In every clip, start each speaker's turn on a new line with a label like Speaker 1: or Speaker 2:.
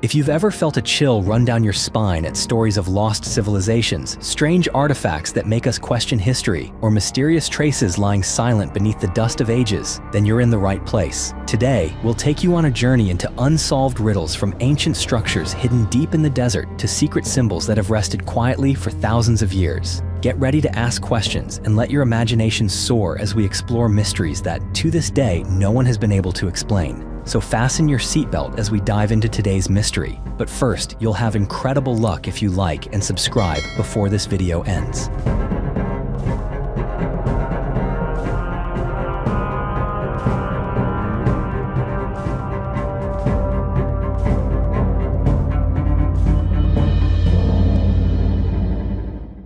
Speaker 1: If you've ever felt a chill run down your spine at stories of lost civilizations, strange artifacts that make us question history, or mysterious traces lying silent beneath the dust of ages, then you're in the right place. Today, we'll take you on a journey into unsolved riddles, from ancient structures hidden deep in the desert to secret symbols that have rested quietly for thousands of years. Get ready to ask questions and let your imagination soar as we explore mysteries that, to this day, no one has been able to explain. So fasten your seatbelt as we dive into today's mystery. But first, you'll have incredible luck if you like and subscribe before this video ends.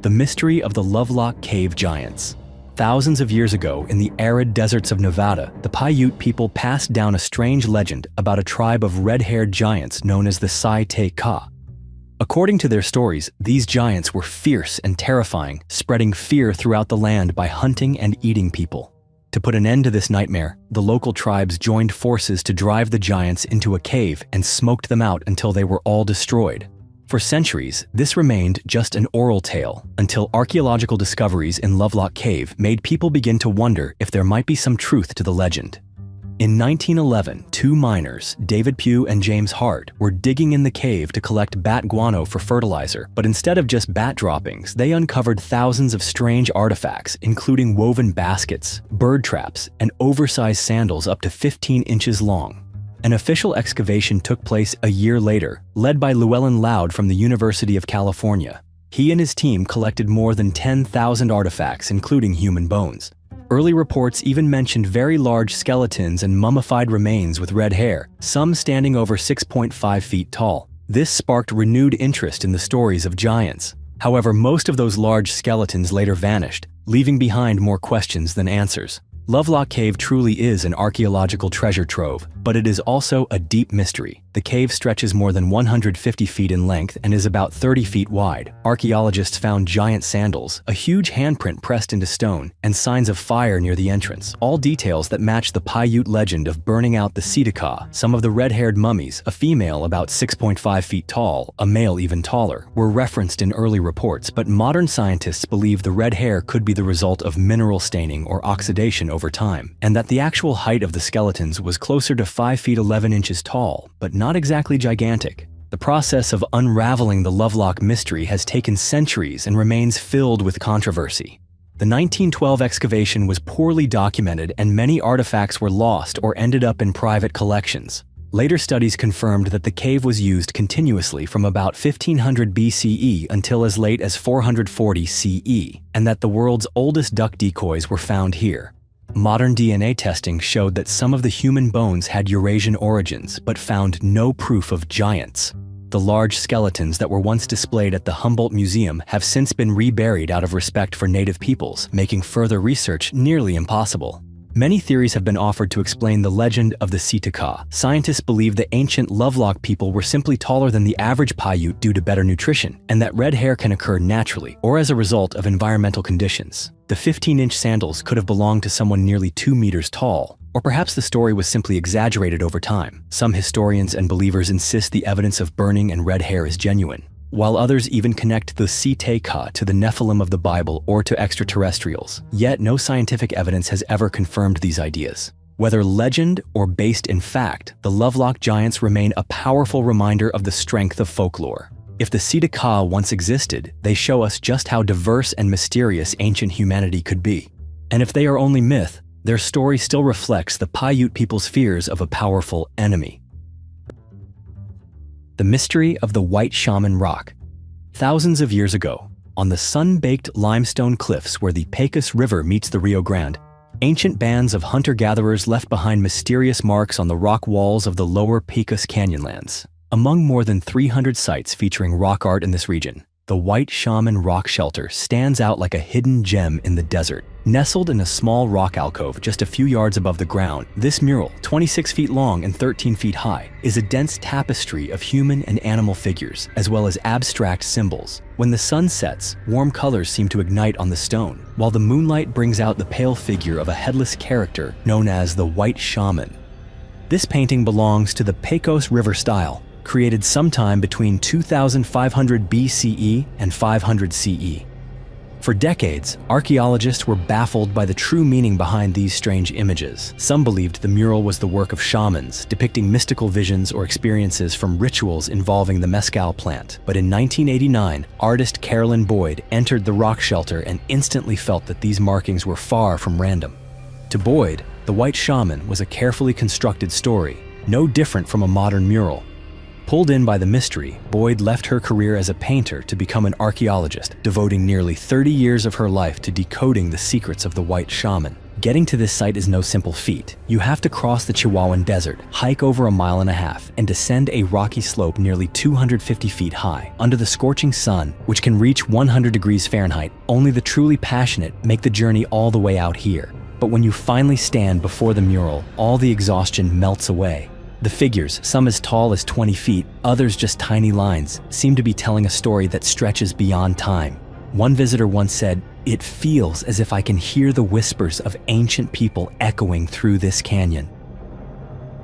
Speaker 1: The mystery of the Lovelock Cave Giants. Thousands of years ago, in the arid deserts of Nevada, the Paiute people passed down a strange legend about a tribe of red-haired giants known as the Sai-Te-Ka. According to their stories, these giants were fierce and terrifying, spreading fear throughout the land by hunting and eating people. To put an end to this nightmare, the local tribes joined forces to drive the giants into a cave and smoked them out until they were all destroyed. For centuries, this remained just an oral tale, until archaeological discoveries in Lovelock Cave made people begin to wonder if there might be some truth to the legend. In 1911, two miners, David Pugh and James Hart, were digging in the cave to collect bat guano for fertilizer, but instead of just bat droppings, they uncovered thousands of strange artifacts, including woven baskets, bird traps, and oversized sandals up to 15 inches long. An official excavation took place a year later, led by Llewellyn Loud from the University of California. He and his team collected more than 10,000 artifacts, including human bones. Early reports even mentioned very large skeletons and mummified remains with red hair, some standing over 6.5 feet tall. This sparked renewed interest in the stories of giants. However, most of those large skeletons later vanished, leaving behind more questions than answers. Lovelock Cave truly is an archaeological treasure trove, but it is also a deep mystery. The cave stretches more than 150 feet in length and is about 30 feet wide. Archaeologists found giant sandals, a huge handprint pressed into stone, and signs of fire near the entrance, all details that match the Paiute legend of burning out the Sai-Te-Ka. Some of the red-haired mummies, a female about 6.5 feet tall, a male even taller, were referenced in early reports, but modern scientists believe the red hair could be the result of mineral staining or oxidation over time, and that the actual height of the skeletons was closer to 5 feet 11 inches tall, but not exactly gigantic. The process of unraveling the Lovelock mystery has taken centuries and remains filled with controversy. The 1912 excavation was poorly documented, and many artifacts were lost or ended up in private collections. Later studies confirmed that the cave was used continuously from about 1500 BCE until as late as 440 CE, and that the world's oldest duck decoys were found here. Modern DNA testing showed that some of the human bones had Eurasian origins, but found no proof of giants. The large skeletons that were once displayed at the Humboldt Museum have since been reburied out of respect for native peoples, making further research nearly impossible. Many theories have been offered to explain the legend of the Sai-Te-Ka. Scientists believe the ancient Lovelock people were simply taller than the average Paiute due to better nutrition, and that red hair can occur naturally or as a result of environmental conditions. The 15-inch sandals could have belonged to someone nearly 2 meters tall, or perhaps the story was simply exaggerated over time. Some historians and believers insist the evidence of burning and red hair is genuine, while others even connect the Sai-Te-Ka to the Nephilim of the Bible or to extraterrestrials. Yet no scientific evidence has ever confirmed these ideas. Whether legend or based in fact, the Lovelock giants remain a powerful reminder of the strength of folklore. If the Sai-Te-Ka once existed, they show us just how diverse and mysterious ancient humanity could be. And if they are only myth, their story still reflects the Paiute people's fears of a powerful enemy. The mystery of the White Shaman Rock. Thousands of years ago, on the sun-baked limestone cliffs where the Pecos River meets the Rio Grande, ancient bands of hunter-gatherers left behind mysterious marks on the rock walls of the lower Pecos Canyonlands. Among more than 300 sites featuring rock art in this region, the White Shaman Rock Shelter stands out like a hidden gem in the desert. Nestled in a small rock alcove just a few yards above the ground, this mural, 26 feet long and 13 feet high, is a dense tapestry of human and animal figures, as well as abstract symbols. When the sun sets, warm colors seem to ignite on the stone, while the moonlight brings out the pale figure of a headless character known as the White Shaman. This painting belongs to the Pecos River style, created sometime between 2500 BCE and 500 CE. For decades, archaeologists were baffled by the true meaning behind these strange images. Some believed the mural was the work of shamans, depicting mystical visions or experiences from rituals involving the mescal plant. But in 1989, artist Carolyn Boyd entered the rock shelter and instantly felt that these markings were far from random. To Boyd, the White Shaman was a carefully constructed story, no different from a modern mural. Pulled in by the mystery, Boyd left her career as a painter to become an archaeologist, devoting nearly 30 years of her life to decoding the secrets of the White Shaman. Getting to this site is no simple feat. You have to cross the Chihuahuan Desert, hike over 1.5 miles, and descend a rocky slope nearly 250 feet high. Under the scorching sun, which can reach 100 degrees Fahrenheit, only the truly passionate make the journey all the way out here. But when you finally stand before the mural, all the exhaustion melts away. The figures, some as tall as 20 feet, others just tiny lines, seem to be telling a story that stretches beyond time. One visitor once said, "It feels as if I can hear the whispers of ancient people echoing through this canyon."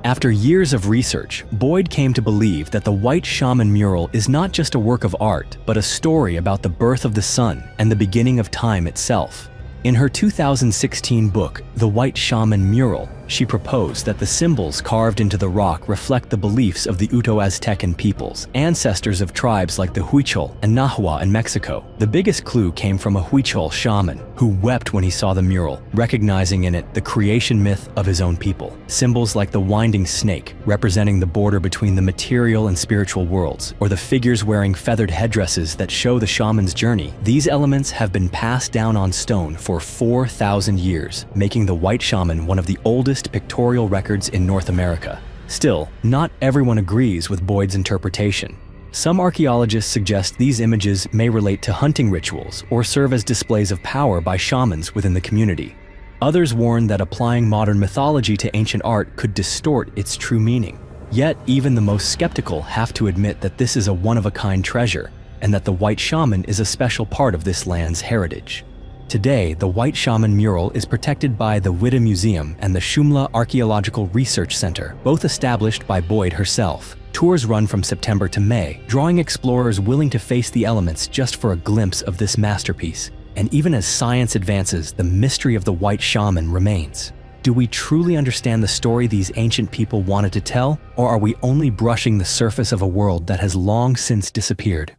Speaker 1: After years of research, Boyd came to believe that the White Shaman mural is not just a work of art, but a story about the birth of the sun and the beginning of time itself. In her 2016 book, The White Shaman Mural, she proposed that the symbols carved into the rock reflect the beliefs of the Uto-Aztecan peoples, ancestors of tribes like the Huichol and Nahua in Mexico. The biggest clue came from a Huichol shaman who wept when he saw the mural, recognizing in it the creation myth of his own people. Symbols like the winding snake, representing the border between the material and spiritual worlds, or the figures wearing feathered headdresses that show the shaman's journey. These elements have been passed down on stone for 4,000 years, making the White Shaman one of the oldest pictorial records in North America. Still, not everyone agrees with Boyd's interpretation. Some archaeologists suggest these images may relate to hunting rituals or serve as displays of power by shamans within the community. Others warn that applying modern mythology to ancient art could distort its true meaning. Yet, even the most skeptical have to admit that this is a one-of-a-kind treasure, and that the White Shaman is a special part of this land's heritage. Today, the White Shaman mural is protected by the Witte Museum and the Shumla Archaeological Research Center, both established by Boyd herself. Tours run from September to May, drawing explorers willing to face the elements just for a glimpse of this masterpiece. And even as science advances, the mystery of the White Shaman remains. Do we truly understand the story these ancient people wanted to tell, or are we only brushing the surface of a world that has long since disappeared?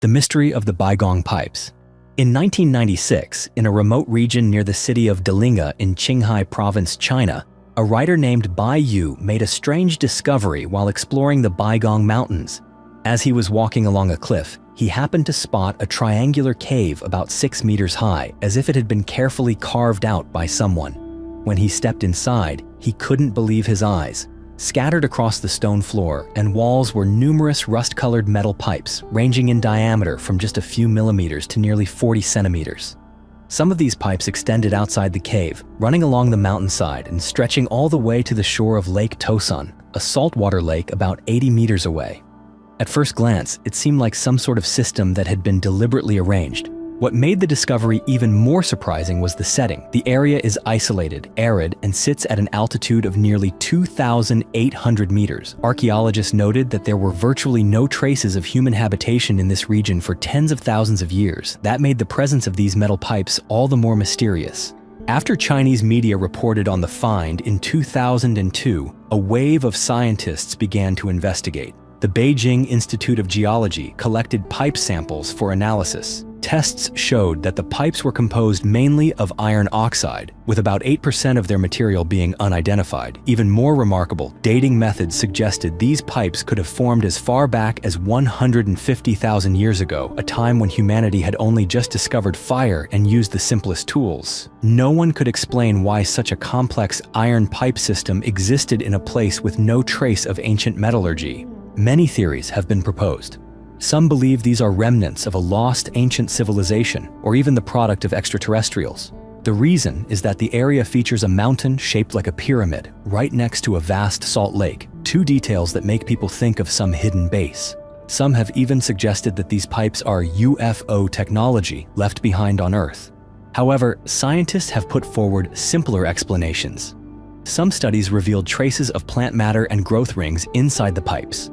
Speaker 1: The mystery of the Baigong pipes. In 1996, in a remote region near the city of Delinga in Qinghai Province, China, a writer named Bai Yu made a strange discovery while exploring the Baigong Mountains. As he was walking along a cliff, he happened to spot a triangular cave about 6 meters high, as if it had been carefully carved out by someone. When he stepped inside, he couldn't believe his eyes. Scattered across the stone floor and walls were numerous rust-colored metal pipes, ranging in diameter from just a few millimeters to nearly 40 centimeters. Some of these pipes extended outside the cave, running along the mountainside and stretching all the way to the shore of Lake Tosan, a saltwater lake about 80 meters away. At first glance, it seemed like some sort of system that had been deliberately arranged. What made the discovery even more surprising was the setting. The area is isolated, arid, and sits at an altitude of nearly 2,800 meters. Archaeologists noted that there were virtually no traces of human habitation in this region for tens of thousands of years. That made the presence of these metal pipes all the more mysterious. After Chinese media reported on the find in 2002, a wave of scientists began to investigate. The Beijing Institute of Geology collected pipe samples for analysis. Tests showed that the pipes were composed mainly of iron oxide, with about 8% of their material being unidentified. Even more remarkable, dating methods suggested these pipes could have formed as far back as 150,000 years ago, a time when humanity had only just discovered fire and used the simplest tools. No one could explain why such a complex iron pipe system existed in a place with no trace of ancient metallurgy. Many theories have been proposed. Some believe these are remnants of a lost ancient civilization, or even the product of extraterrestrials. The reason is that the area features a mountain shaped like a pyramid, right next to a vast salt lake, two details that make people think of some hidden base. Some have even suggested that these pipes are UFO technology left behind on Earth. However, scientists have put forward simpler explanations. some studies revealed traces of plant matter and growth rings inside the pipes.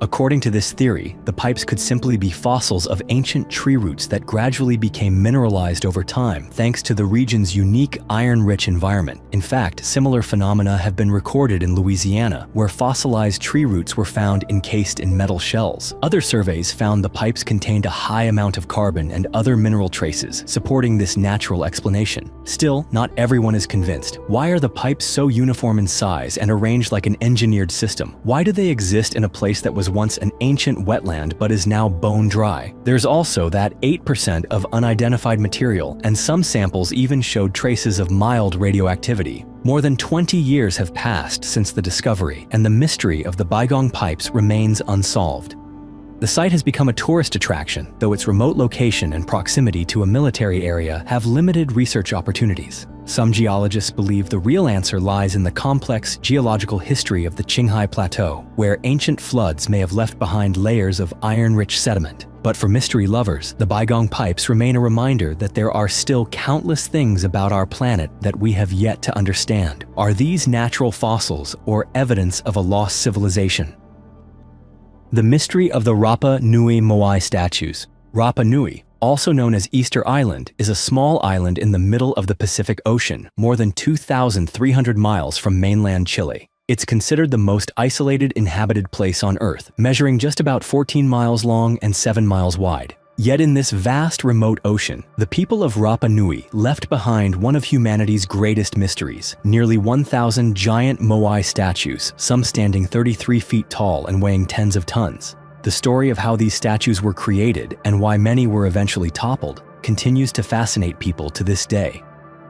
Speaker 1: According to this theory, the pipes could simply be fossils of ancient tree roots that gradually became mineralized over time thanks to the region's unique iron-rich environment. In fact, similar phenomena have been recorded in Louisiana, where fossilized tree roots were found encased in metal shells. Other surveys found the pipes contained a high amount of carbon and other mineral traces, supporting this natural explanation. Still, not everyone is convinced. Why are the pipes so uniform in size and arranged like an engineered system? Why do they exist in a place that was once an ancient wetland but is now bone dry? There's also that 8% of unidentified material, and some samples even showed traces of mild radioactivity. More than 20 years have passed since the discovery, and the mystery of the Baigong pipes remains unsolved. The site has become a tourist attraction, though its remote location and proximity to a military area have limited research opportunities. Some geologists believe the real answer lies in the complex geological history of the Qinghai Plateau, where ancient floods may have left behind layers of iron-rich sediment. But for mystery lovers, the Baigong pipes remain a reminder that there are still countless things about our planet that we have yet to understand. Are these natural fossils or evidence of a lost civilization? The mystery of the Rapa Nui Moai statues. Rapa Nui, also known as Easter Island, is a small island in the middle of the Pacific Ocean, more than 2,300 miles from mainland Chile. It's considered the most isolated inhabited place on Earth, measuring just about 14 miles long and 7 miles wide. Yet in this vast remote ocean, the people of Rapa Nui left behind one of humanity's greatest mysteries: nearly 1,000 giant moai statues, some standing 33 feet tall and weighing tens of tons. The story of how these statues were created and why many were eventually toppled continues to fascinate people to this day.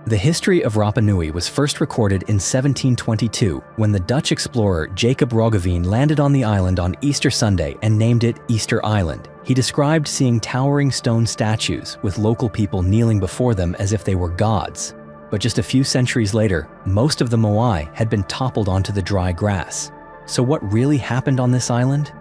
Speaker 1: The history of Rapa Nui was first recorded in 1722 when the Dutch explorer Jacob Roggeveen landed on the island on Easter Sunday and named it Easter Island. He described seeing towering stone statues with local people kneeling before them as if they were gods. But just a few centuries later, most of the moai had been toppled onto the dry grass. So what really happened on this island?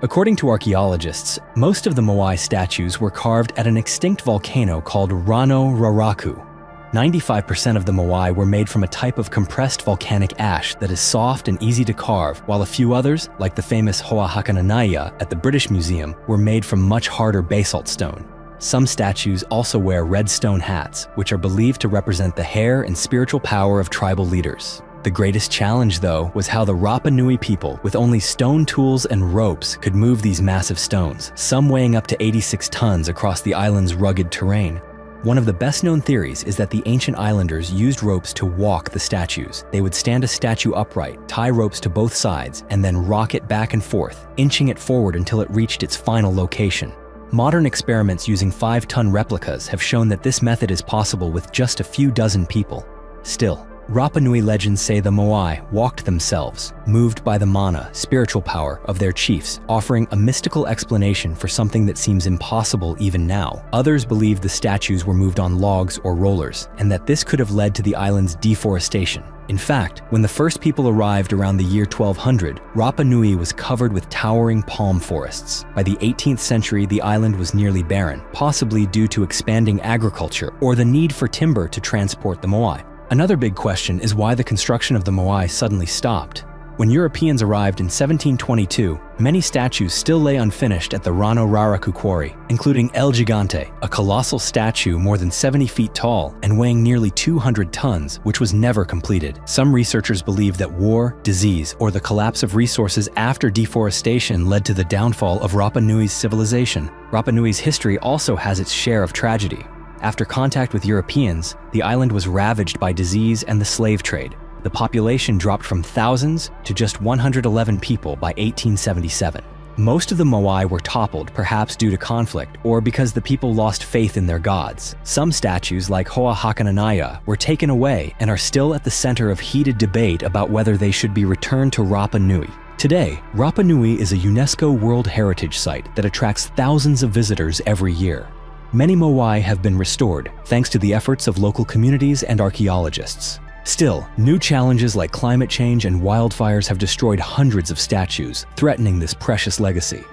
Speaker 1: According to archaeologists, most of the moai statues were carved at an extinct volcano called Rano Raraku. 95% of the moai were made from a type of compressed volcanic ash that is soft and easy to carve, while a few others, like the famous Hoa Hakananaya at the British Museum, were made from much harder basalt stone. Some statues also wear red stone hats, which are believed to represent the hair and spiritual power of tribal leaders. The greatest challenge, though, was how the Rapa Nui people, with only stone tools and ropes, could move these massive stones, some weighing up to 86 tons across the island's rugged terrain. One of the best-known theories is that the ancient islanders used ropes to walk the statues. They would stand a statue upright, tie ropes to both sides, and then rock it back and forth, inching it forward until it reached its final location. Modern experiments using 5-ton replicas have shown that this method is possible with just a few dozen people. Still, Rapa Nui legends say the moai walked themselves, moved by the mana, spiritual power, of their chiefs, offering a mystical explanation for something that seems impossible even now. Others believe the statues were moved on logs or rollers, and that this could have led to the island's deforestation. In fact, when the first people arrived around the year 1200, Rapa Nui was covered with towering palm forests. By the 18th century, the island was nearly barren, possibly due to expanding agriculture or the need for timber to transport the moai. Another big question is why the construction of the moai suddenly stopped. When Europeans arrived in 1722, many statues still lay unfinished at the Rano Raraku quarry, including El Gigante, a colossal statue more than 70 feet tall and weighing nearly 200 tons, which was never completed. Some researchers believe that war, disease, or the collapse of resources after deforestation led to the downfall of Rapa Nui's civilization. Rapa Nui's history also has its share of tragedy. After contact with Europeans, the island was ravaged by disease and the slave trade. The population dropped from thousands to just 111 people by 1877. Most of the moai were toppled, perhaps due to conflict or because the people lost faith in their gods. Some statues, like Hoa Hakananaya, were taken away and are still at the center of heated debate about whether they should be returned to Rapa Nui. Today, Rapa Nui is a UNESCO World Heritage Site that attracts thousands of visitors every year. Many moai have been restored, thanks to the efforts of local communities and archaeologists. Still, new challenges like climate change and wildfires have destroyed hundreds of statues, threatening this precious legacy.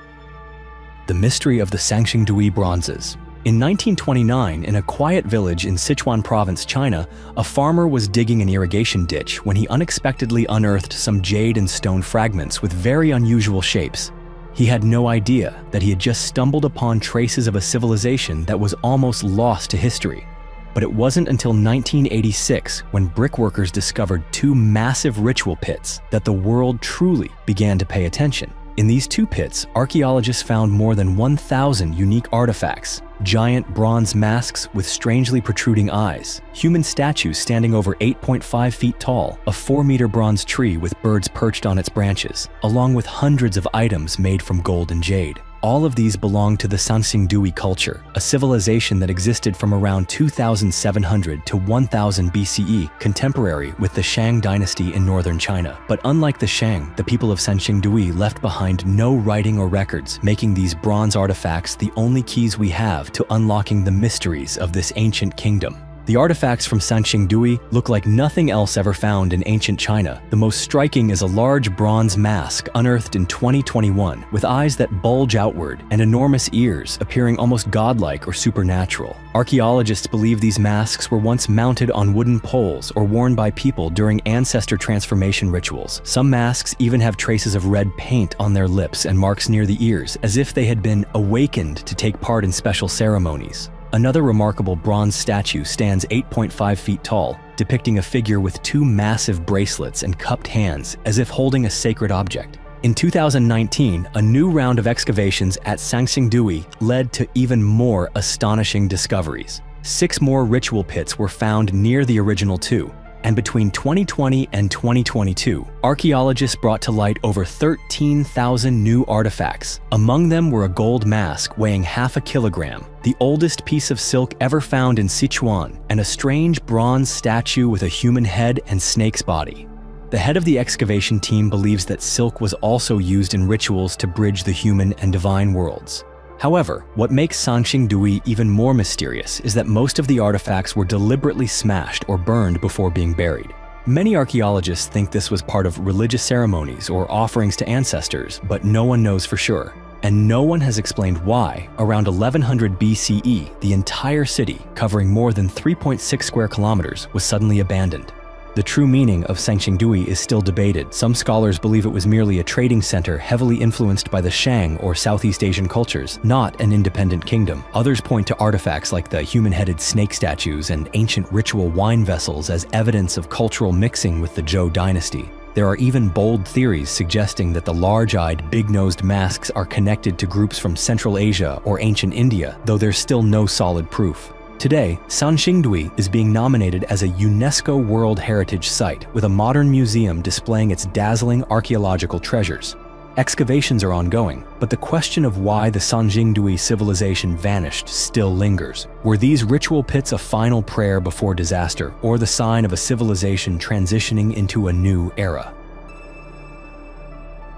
Speaker 1: The mystery of the Sangxingdui bronzes. In 1929, in a quiet village in Sichuan province, China, a farmer was digging an irrigation ditch when he unexpectedly unearthed some jade and stone fragments with very unusual shapes. He had no idea that he had just stumbled upon traces of a civilization that was almost lost to history. But it wasn't until 1986, when brickworkers discovered two massive ritual pits, that the world truly began to pay attention. In these two pits, archaeologists found more than 1,000 unique artifacts: giant bronze masks with strangely protruding eyes, human statues standing over 8.5 feet tall, a 4-meter bronze tree with birds perched on its branches, along with hundreds of items made from gold and jade. All of these belong to the Sanxingdui culture, a civilization that existed from around 2700 to 1000 BCE, contemporary with the Shang dynasty in northern China. But unlike the Shang, the people of Sanxingdui left behind no writing or records, making these bronze artifacts the only keys we have to unlocking the mysteries of this ancient kingdom. The artifacts from Sanxingdui look like nothing else ever found in ancient China. The most striking is a large bronze mask unearthed in 2021, with eyes that bulge outward and enormous ears, appearing almost godlike or supernatural. Archaeologists believe these masks were once mounted on wooden poles or worn by people during ancestor transformation rituals. Some masks even have traces of red paint on their lips and marks near the ears, as if they had been awakened to take part in special ceremonies. Another remarkable bronze statue stands 8.5 feet tall, depicting a figure with two massive bracelets and cupped hands, as if holding a sacred object. In 2019, a new round of excavations at Sanxingdui led to even more astonishing discoveries. 6 more ritual pits were found near the original 2. And between 2020 and 2022, archaeologists brought to light over 13,000 new artifacts. Among them were a gold mask weighing half a kilogram, the oldest piece of silk ever found in Sichuan, and a strange bronze statue with a human head and snake's body. The head of the excavation team believes that silk was also used in rituals to bridge the human and divine worlds. However, what makes Sanxingdui even more mysterious is that most of the artifacts were deliberately smashed or burned before being buried. Many archaeologists think this was part of religious ceremonies or offerings to ancestors, but no one knows for sure. And no one has explained why, around 1100 BCE, the entire city, covering more than 3.6 square kilometers, was suddenly abandoned. The true meaning of Sanxingdui is still debated. Some scholars believe it was merely a trading center heavily influenced by the Shang or Southeast Asian cultures, not an independent kingdom. Others point to artifacts like the human-headed snake statues and ancient ritual wine vessels as evidence of cultural mixing with the Zhou dynasty. There are even bold theories suggesting that the large-eyed, big-nosed masks are connected to groups from Central Asia or ancient India, though there's still no solid proof. Today, Sanxingdui is being nominated as a UNESCO World Heritage Site, with a modern museum displaying its dazzling archaeological treasures. Excavations are ongoing, but the question of why the Sanxingdui civilization vanished still lingers. Were these ritual pits a final prayer before disaster, or the sign of a civilization transitioning into a new era?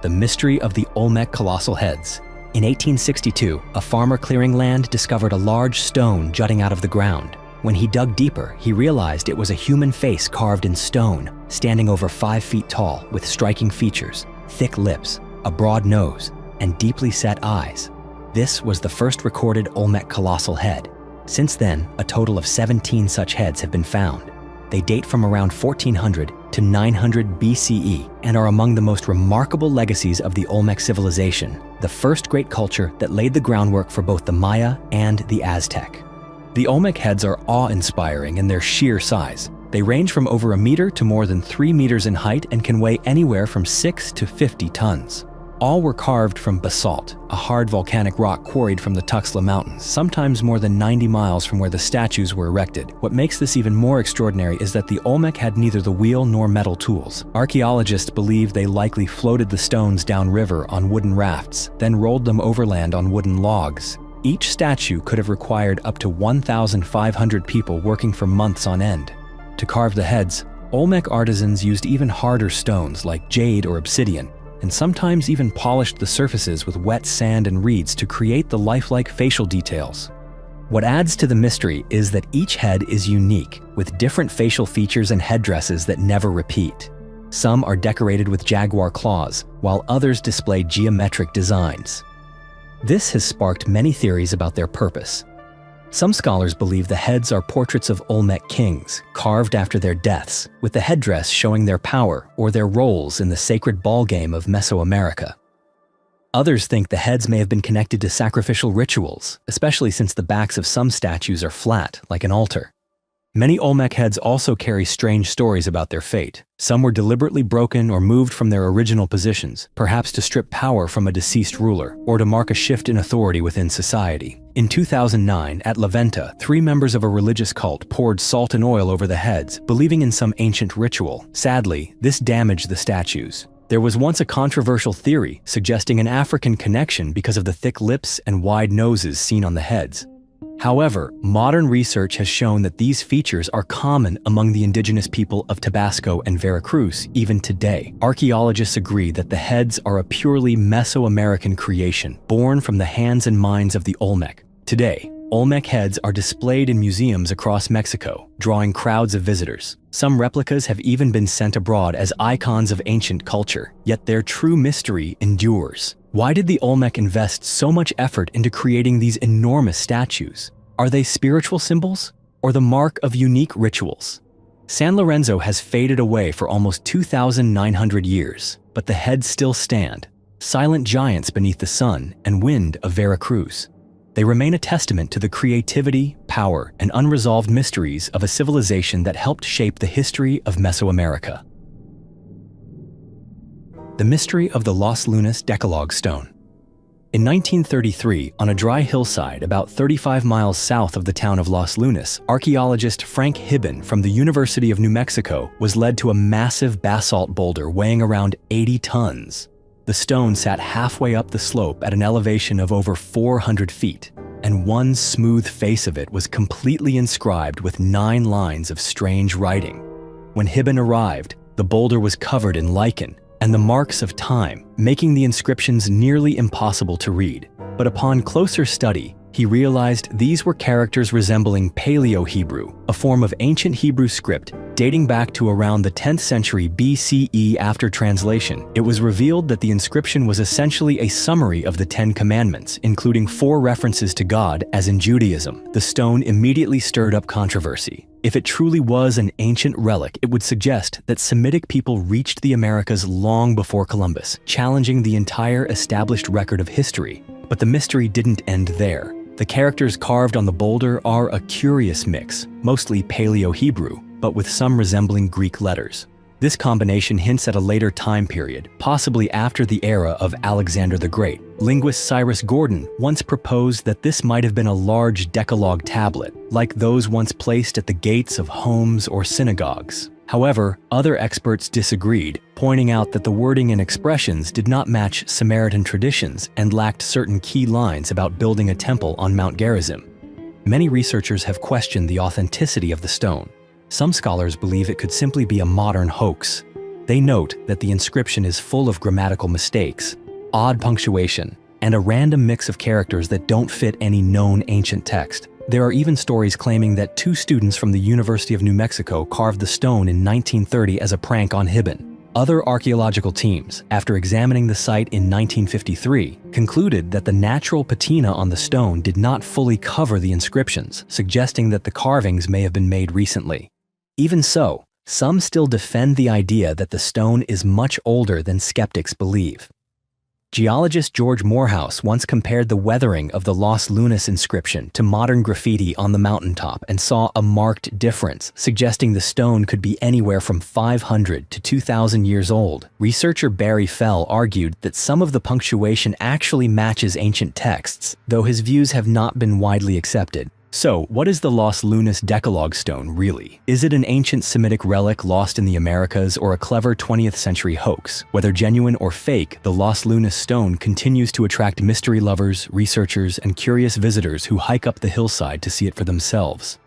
Speaker 1: The mystery of the Olmec colossal heads. In 1862, a farmer clearing land discovered a large stone jutting out of the ground. When he dug deeper, he realized it was a human face carved in stone, standing over 5 feet tall, with striking features, thick lips, a broad nose, and deeply set eyes. This was the first recorded Olmec colossal head. Since then, a total of 17 such heads have been found. They date from around 1400 to 900 BCE and are among the most remarkable legacies of the Olmec civilization, the first great culture that laid the groundwork for both the Maya and the Aztec. The Olmec heads are awe-inspiring in their sheer size. They range from over 1 meter to more than 3 meters in height and can weigh anywhere from 6 to 50 tons. All were carved from basalt, a hard volcanic rock quarried from the Tuxtla Mountains, sometimes more than 90 miles from where the statues were erected. What makes this even more extraordinary is that the Olmec had neither the wheel nor metal tools. Archaeologists believe they likely floated the stones downriver on wooden rafts, then rolled them overland on wooden logs. Each statue could have required up to 1,500 people working for months on end. To carve the heads, Olmec artisans used even harder stones like jade or obsidian, and sometimes even polished the surfaces with wet sand and reeds to create the lifelike facial details. What adds to the mystery is that each head is unique, with different facial features and headdresses that never repeat. Some are decorated with jaguar claws, while others display geometric designs. This has sparked many theories about their purpose. Some scholars believe the heads are portraits of Olmec kings, carved after their deaths, with the headdress showing their power or their roles in the sacred ballgame of Mesoamerica. Others think the heads may have been connected to sacrificial rituals, especially since the backs of some statues are flat, like an altar. Many Olmec heads also carry strange stories about their fate. Some were deliberately broken or moved from their original positions, perhaps to strip power from a deceased ruler, or to mark a shift in authority within society. In 2009, at La Venta, 3 members of a religious cult poured salt and oil over the heads, believing in some ancient ritual. Sadly, this damaged the statues. There was once a controversial theory suggesting an African connection because of the thick lips and wide noses seen on the heads. However, modern research has shown that these features are common among the indigenous people of Tabasco and Veracruz even today. Archaeologists agree that the heads are a purely Mesoamerican creation, born from the hands and minds of the Olmec. Today, Olmec heads are displayed in museums across Mexico, drawing crowds of visitors. Some replicas have even been sent abroad as icons of ancient culture, yet their true mystery endures. Why did the Olmec invest so much effort into creating these enormous statues? Are they spiritual symbols or the mark of unique rituals? San Lorenzo has faded away for almost 2,900 years, but the heads still stand, silent giants beneath the sun and wind of Veracruz. They remain a testament to the creativity, power, and unresolved mysteries of a civilization that helped shape the history of Mesoamerica. The mystery of the Los Lunas Decalogue Stone. In 1933, on a dry hillside about 35 miles south of the town of Los Lunas, archaeologist Frank Hibben from the University of New Mexico was led to a massive basalt boulder weighing around 80 tons. The stone sat halfway up the slope at an elevation of over 400 feet, and one smooth face of it was completely inscribed with 9 lines of strange writing. When Hibben arrived, the boulder was covered in lichen and the marks of time, making the inscriptions nearly impossible to read. But upon closer study, he realized these were characters resembling Paleo-Hebrew, a form of ancient Hebrew script dating back to around the 10th century BCE. After translation, it was revealed that the inscription was essentially a summary of the 10 Commandments, including 4 references to God, as in Judaism. The stone immediately stirred up controversy. If it truly was an ancient relic, it would suggest that Semitic people reached the Americas long before Columbus, challenging the entire established record of history. But the mystery didn't end there. The characters carved on the boulder are a curious mix, mostly Paleo-Hebrew, but with some resembling Greek letters. This combination hints at a later time period, possibly after the era of Alexander the Great. Linguist Cyrus Gordon once proposed that this might have been a large Decalogue tablet, like those once placed at the gates of homes or synagogues. However, other experts disagreed, pointing out that the wording and expressions did not match Samaritan traditions and lacked certain key lines about building a temple on Mount Gerizim. Many researchers have questioned the authenticity of the stone. Some scholars believe it could simply be a modern hoax. They note that the inscription is full of grammatical mistakes, odd punctuation, and a random mix of characters that don't fit any known ancient text. There are even stories claiming that 2 students from the University of New Mexico carved the stone in 1930 as a prank on Hibben. Other archaeological teams, after examining the site in 1953, concluded that the natural patina on the stone did not fully cover the inscriptions, suggesting that the carvings may have been made recently. Even so, some still defend the idea that the stone is much older than skeptics believe. Geologist George Morehouse once compared the weathering of the Los Lunas inscription to modern graffiti on the mountaintop and saw a marked difference, suggesting the stone could be anywhere from 500 to 2,000 years old. Researcher Barry Fell argued that some of the punctuation actually matches ancient texts, though his views have not been widely accepted. So, what is the Los Lunas Decalogue Stone really? Is it an ancient Semitic relic lost in the Americas or a clever 20th century hoax? Whether genuine or fake, the Los Lunas Stone continues to attract mystery lovers, researchers, and curious visitors who hike up the hillside to see it for themselves.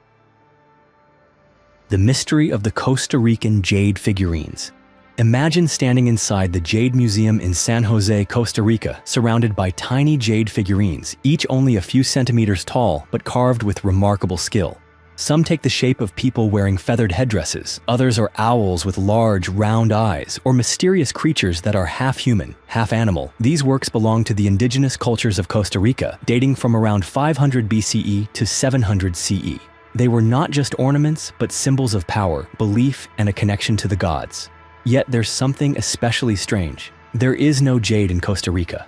Speaker 1: The mystery of the Costa Rican jade figurines. Imagine standing inside the Jade Museum in San Jose, Costa Rica, surrounded by tiny jade figurines, each only a few centimeters tall but carved with remarkable skill. Some take the shape of people wearing feathered headdresses, others are owls with large, round eyes, or mysterious creatures that are half human, half animal. These works belong to the indigenous cultures of Costa Rica, dating from around 500 BCE to 700 CE. They were not just ornaments, but symbols of power, belief, and a connection to the gods. Yet there's something especially strange. There is no jade in Costa Rica.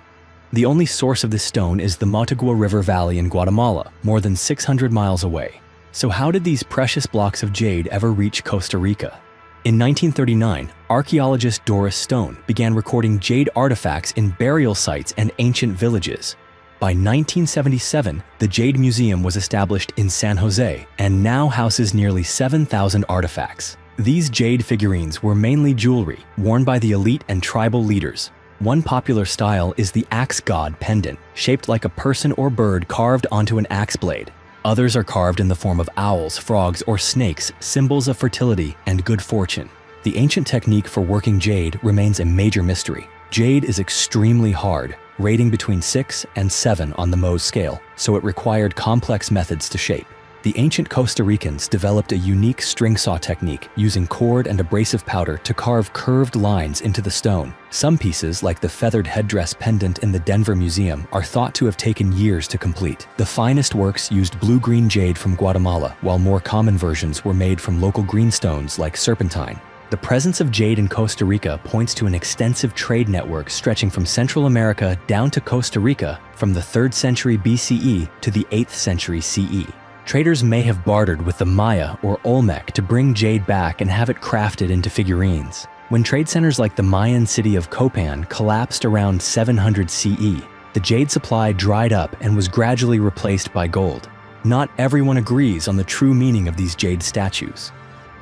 Speaker 1: The only source of this stone is the Motagua River Valley in Guatemala, more than 600 miles away. So how did these precious blocks of jade ever reach Costa Rica? In 1939, archaeologist Doris Stone began recording jade artifacts in burial sites and ancient villages. By 1977, the Jade Museum was established in San Jose and now houses nearly 7,000 artifacts. These jade figurines were mainly jewelry worn by the elite and tribal leaders. One popular style is the axe god pendant, shaped like a person or bird carved onto an axe blade. Others are carved in the form of owls, frogs, or snakes, symbols of fertility and good fortune. The ancient technique for working jade remains a major mystery. Jade is extremely hard, rating between 6 and 7 on the Mohs scale, so it required complex methods to shape. The ancient Costa Ricans developed a unique string saw technique using cord and abrasive powder to carve curved lines into the stone. Some pieces, like the feathered headdress pendant in the Denver Museum, are thought to have taken years to complete. The finest works used blue-green jade from Guatemala, while more common versions were made from local greenstones like serpentine. The presence of jade in Costa Rica points to an extensive trade network stretching from Central America down to Costa Rica from the 3rd century BCE to the 8th century CE. Traders may have bartered with the Maya or Olmec to bring jade back and have it crafted into figurines. When trade centers like the Mayan city of Copan collapsed around 700 CE, the jade supply dried up and was gradually replaced by gold. Not everyone agrees on the true meaning of these jade statues.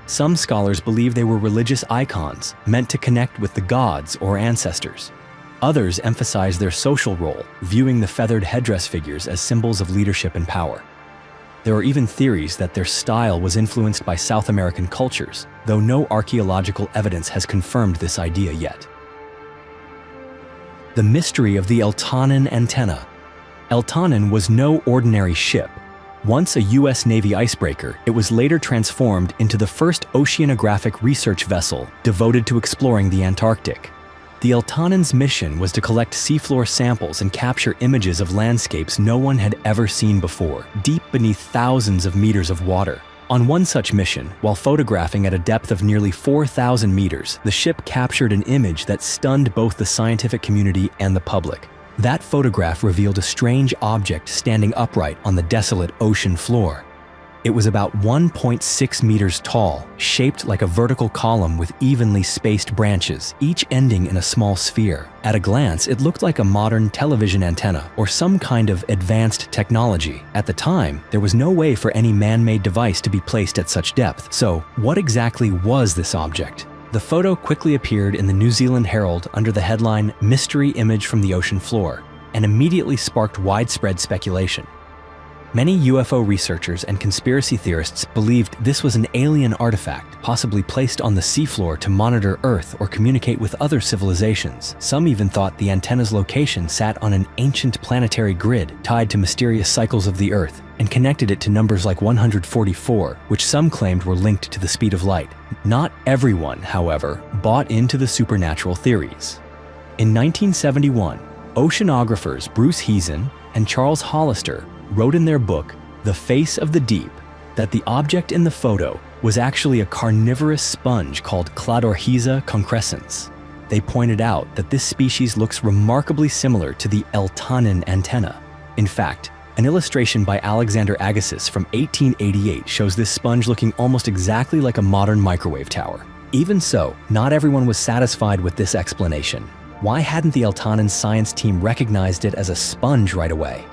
Speaker 1: Some scholars believe they were religious icons meant to connect with the gods or ancestors. Others emphasize their social role, viewing the feathered headdress figures as symbols of leadership and power. There are even theories that their style was influenced by South American cultures, though no archaeological evidence has confirmed this idea yet. The mystery of the El Tanin antenna. El Tanin was no ordinary ship. Once a U.S. Navy icebreaker, it was later transformed into the first oceanographic research vessel devoted to exploring the Antarctic. The El Tanin's mission was to collect seafloor samples and capture images of landscapes no one had ever seen before, deep beneath thousands of meters of water. On one such mission, while photographing at a depth of nearly 4,000 meters, the ship captured an image that stunned both the scientific community and the public. That photograph revealed a strange object standing upright on the desolate ocean floor. It was about 1.6 meters tall, shaped like a vertical column with evenly spaced branches, each ending in a small sphere. At a glance, it looked like a modern television antenna or some kind of advanced technology. At the time, there was no way for any man-made device to be placed at such depth. So, what exactly was this object? The photo quickly appeared in the New Zealand Herald under the headline "Mystery Image from the Ocean Floor," and immediately sparked widespread speculation. Many UFO researchers and conspiracy theorists believed this was an alien artifact, possibly placed on the seafloor to monitor Earth or communicate with other civilizations. Some even thought the antenna's location sat on an ancient planetary grid tied to mysterious cycles of the Earth, and connected it to numbers like 144, which some claimed were linked to the speed of light. Not everyone, however, bought into the supernatural theories. In 1971, oceanographers Bruce Heezen and Charles Hollister wrote in their book, The Face of the Deep, that the object in the photo was actually a carnivorous sponge called Cladorhiza concrescens. They pointed out that this species looks remarkably similar to the El Tanin antenna. In fact, an illustration by Alexander Agassiz from 1888 shows this sponge looking almost exactly like a modern microwave tower. Even so, not everyone was satisfied with this explanation. Why hadn't the El Tanin science team recognized it as a sponge right away?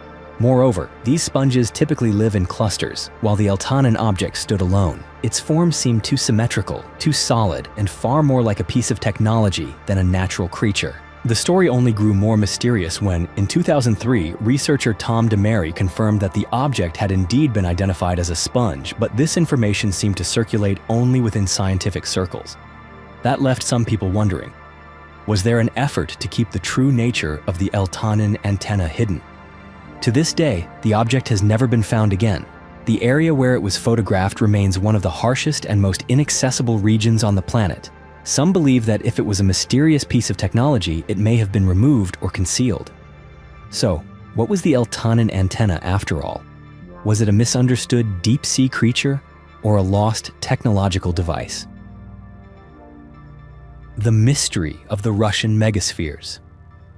Speaker 1: Moreover, these sponges typically live in clusters, while the El Tanin object stood alone. Its form seemed too symmetrical, too solid, and far more like a piece of technology than a natural creature. The story only grew more mysterious when, in 2003, researcher Tom DeMary confirmed that the object had indeed been identified as a sponge, but this information seemed to circulate only within scientific circles. That left some people wondering, was there an effort to keep the true nature of the El Tanin antenna hidden? To this day, the object has never been found again. the area where it was photographed remains one of the harshest and most inaccessible regions on the planet. Some believe that if it was a mysterious piece of technology, it may have been removed or concealed. So, what was the Eltanin antenna after all? Was it a misunderstood deep-sea creature or a lost technological device? The mystery of the Russian megaspheres.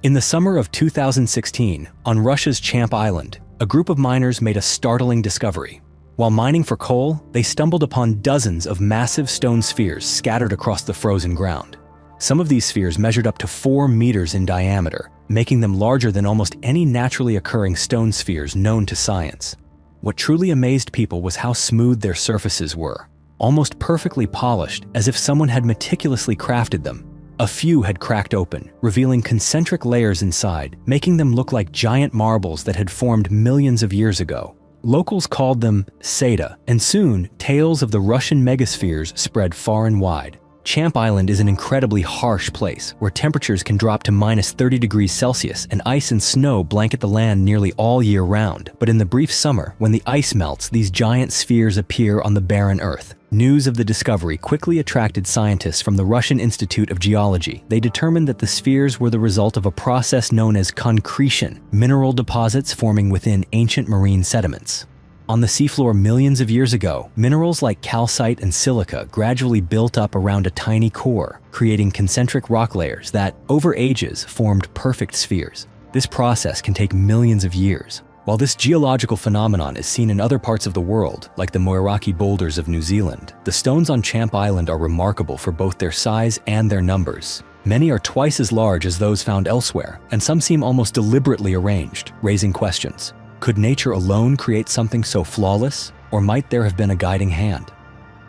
Speaker 1: In the summer of 2016, on Russia's Champ Island, a group of miners made a startling discovery. While mining for coal, they stumbled upon dozens of massive stone spheres scattered across the frozen ground. Some of these spheres measured up to 4 meters in diameter, making them larger than almost any naturally occurring stone spheres known to science. What truly amazed people was how smooth their surfaces were, almost perfectly polished, as if someone had meticulously crafted them. A few had cracked open, revealing concentric layers inside, making them look like giant marbles that had formed millions of years ago. Locals called them Seda, and soon tales of the Russian megaspheres spread far and wide. Champ Island is an incredibly harsh place where temperatures can drop to minus 30 degrees Celsius and ice and snow blanket the land nearly all year round. But in the brief summer, when the ice melts, these giant spheres appear on the barren earth. News of the discovery quickly attracted scientists from the Russian Institute of Geology. They determined that the spheres were the result of a process known as concretion, mineral deposits forming within ancient marine sediments. On the seafloor millions of years ago, minerals like calcite and silica gradually built up around a tiny core, creating concentric rock layers that, over ages, formed perfect spheres. This process can take millions of years. While this geological phenomenon is seen in other parts of the world, like the Moiraki boulders of New Zealand, the stones on Champ Island are remarkable for both their size and their numbers. Many are twice as large as those found elsewhere, and some seem almost deliberately arranged, raising questions. Could nature alone create something so flawless, or might there have been a guiding hand?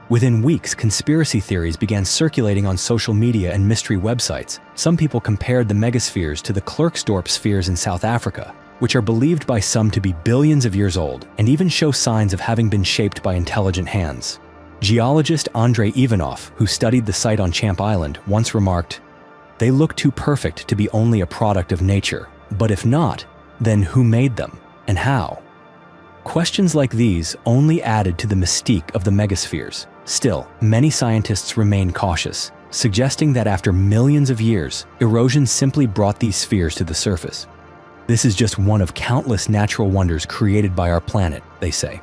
Speaker 1: Within weeks, conspiracy theories began circulating on social media and mystery websites. Some people compared the megaspheres to the Klerksdorp spheres in South Africa, which are believed by some to be billions of years old and even show signs of having been shaped by intelligent hands. Geologist Andrei Ivanov, who studied the site on Champ Island, once remarked, "They look too perfect to be only a product of nature. But if not, then who made them? And how?" Questions like these only added to the mystique of the megaspheres. Still, many scientists remain cautious, suggesting that after millions of years, erosion simply brought these spheres to the surface. This is just one of countless natural wonders created by our planet, they say.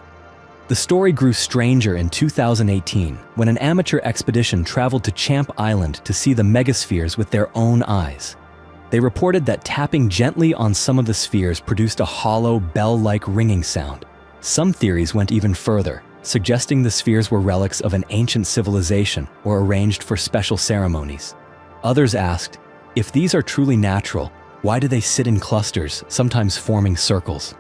Speaker 1: The story grew stranger in 2018 when an amateur expedition traveled to Champ Island to see the megaspheres with their own eyes. They reported that tapping gently on some of the spheres produced a hollow, bell-like ringing sound. Some theories went even further, suggesting the spheres were relics of an ancient civilization or arranged for special ceremonies. Others asked, if these are truly natural, why do they sit in clusters, sometimes forming circles?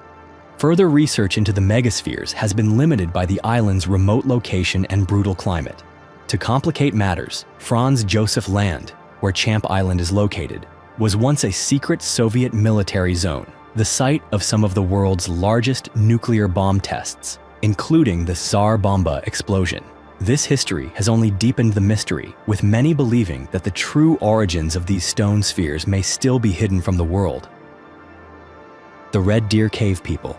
Speaker 1: Further research into the megaspheres has been limited by the island's remote location and brutal climate. To complicate matters, Franz Josef Land, where Champ Island is located, was once a secret Soviet military zone, the site of some of the world's largest nuclear bomb tests, including the Tsar Bomba explosion. This history has only deepened the mystery, with many believing that the true origins of these stone spheres may still be hidden from the world. The Red Deer Cave People.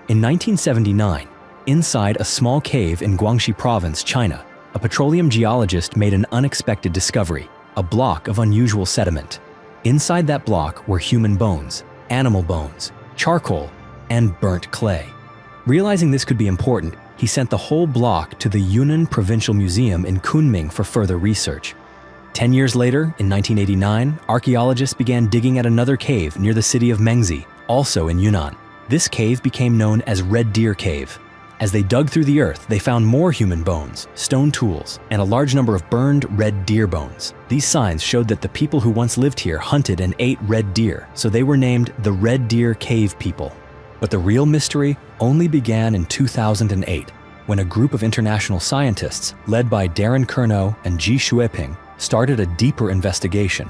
Speaker 1: In 1979, inside a small cave in Guangxi Province, China, a petroleum geologist made an unexpected discovery, a block of unusual sediment. Inside that block were human bones, animal bones, charcoal, and burnt clay. Realizing this could be important, he sent the whole block to the Yunnan Provincial Museum in Kunming for further research. 10 years later, in 1989, archaeologists began digging at another cave near the city of Mengzi, also in Yunnan. This cave became known as Red Deer Cave. As they dug through the earth, they found more human bones, stone tools, and a large number of burned red deer bones. These signs showed that the people who once lived here hunted and ate red deer, so they were named the Red Deer Cave People. But the real mystery only began in 2008, when a group of international scientists, led by Darren Curnow and Ji Shuiping, started a deeper investigation.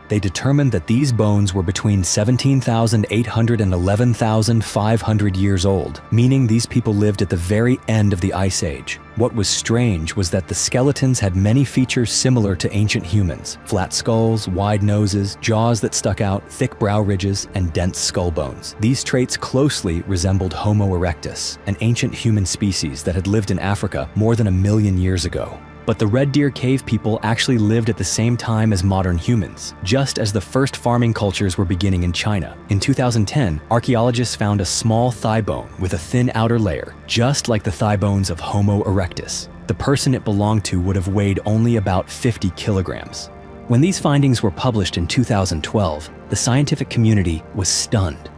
Speaker 1: They determined that these bones were between 17,800 and 11,500 years old, meaning these people lived at the very end of the Ice Age. What was strange was that the skeletons had many features similar to ancient humans: flat skulls, wide noses, jaws that stuck out, thick brow ridges, and dense skull bones. These traits closely resembled Homo erectus, an ancient human species that had lived in Africa more than 1 million years ago. But the Red Deer Cave people actually lived at the same time as modern humans, just as the first farming cultures were beginning in China. In 2010, archaeologists found a small thigh bone with a thin outer layer, just like the thigh bones of Homo erectus. The person it belonged to would have weighed only about 50 kilograms. When these findings were published in 2012, the scientific community was stunned.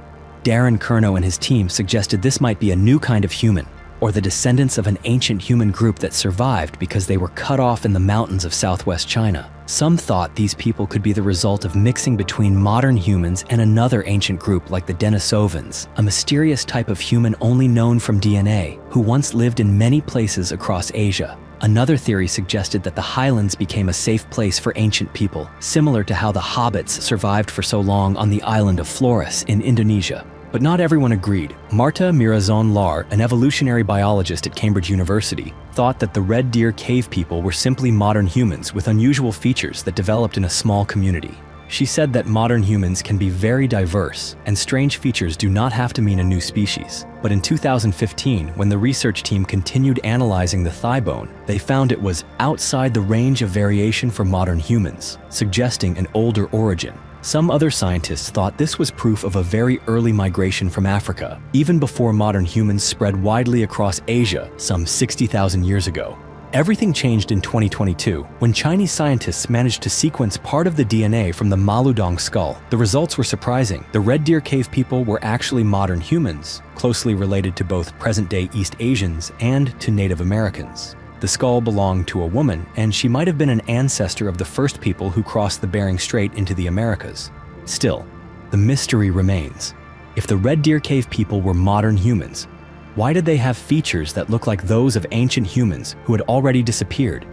Speaker 1: Darren Kernow and his team suggested this might be a new kind of human, or the descendants of an ancient human group that survived because they were cut off in the mountains of southwest China. Some thought these people could be the result of mixing between modern humans and another ancient group like the Denisovans, a mysterious type of human only known from DNA, who once lived in many places across Asia. Another theory suggested that the highlands became a safe place for ancient people, similar to how the hobbits survived for so long on the island of Flores in Indonesia. But not everyone agreed. Marta Mirazon-Lar, an evolutionary biologist at Cambridge University, thought that the Red Deer Cave people were simply modern humans with unusual features that developed in a small community. She said that modern humans can be very diverse, and strange features do not have to mean a new species. But in 2015, when the research team continued analyzing the thigh bone, they found it was outside the range of variation for modern humans, suggesting an older origin. Some other scientists thought this was proof of a very early migration from Africa, even before modern humans spread widely across Asia some 60,000 years ago. Everything changed in 2022 when Chinese scientists managed to sequence part of the DNA from the Maludong skull. The results were surprising. The Red Deer Cave people were actually modern humans, closely related to both present-day East Asians and to Native Americans. The skull belonged to a woman, and she might have been an ancestor of the first people who crossed the Bering Strait into the Americas. Still, the mystery remains. If the Red Deer Cave people were modern humans, why did they have features that look like those of ancient humans who had already disappeared?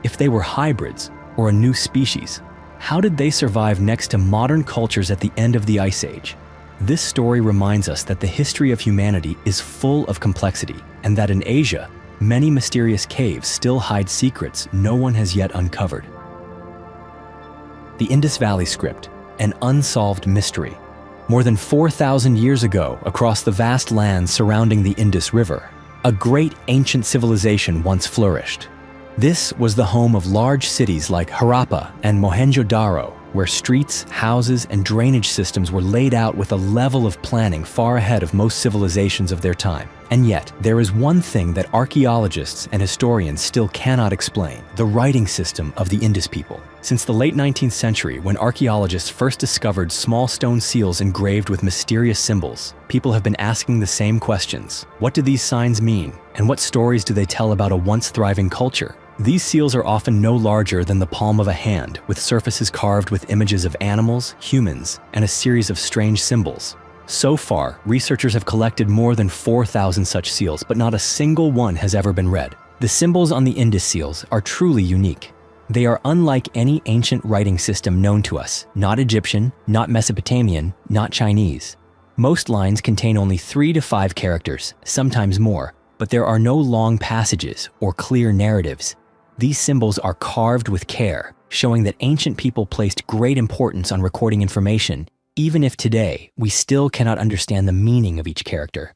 Speaker 1: If they were hybrids or a new species, how did they survive next to modern cultures at the end of the Ice Age? This story reminds us that the history of humanity is full of complexity, and that in Asia, many mysterious caves still hide secrets no one has yet uncovered. The Indus Valley Script, an unsolved mystery. More than 4,000 years ago, across the vast lands surrounding the Indus River, a great ancient civilization once flourished. This was the home of large cities like Harappa and Mohenjo-Daro, where streets, houses, and drainage systems were laid out with a level of planning far ahead of most civilizations of their time. And yet, there is one thing that archaeologists and historians still cannot explain: the writing system of the Indus people. Since the late 19th century, when archaeologists first discovered small stone seals engraved with mysterious symbols, people have been asking the same questions. What do these signs mean? And what stories do they tell about a once thriving culture? These seals are often no larger than the palm of a hand, with surfaces carved with images of animals, humans, and a series of strange symbols. So far, researchers have collected more than 4,000 such seals, but not a single one has ever been read. The symbols on the Indus seals are truly unique. They are unlike any ancient writing system known to us, not Egyptian, not Mesopotamian, not Chinese. Most lines contain only 3 to 5 characters, sometimes more, but there are no long passages or clear narratives. These symbols are carved with care, showing that ancient people placed great importance on recording information, even if today we still cannot understand the meaning of each character.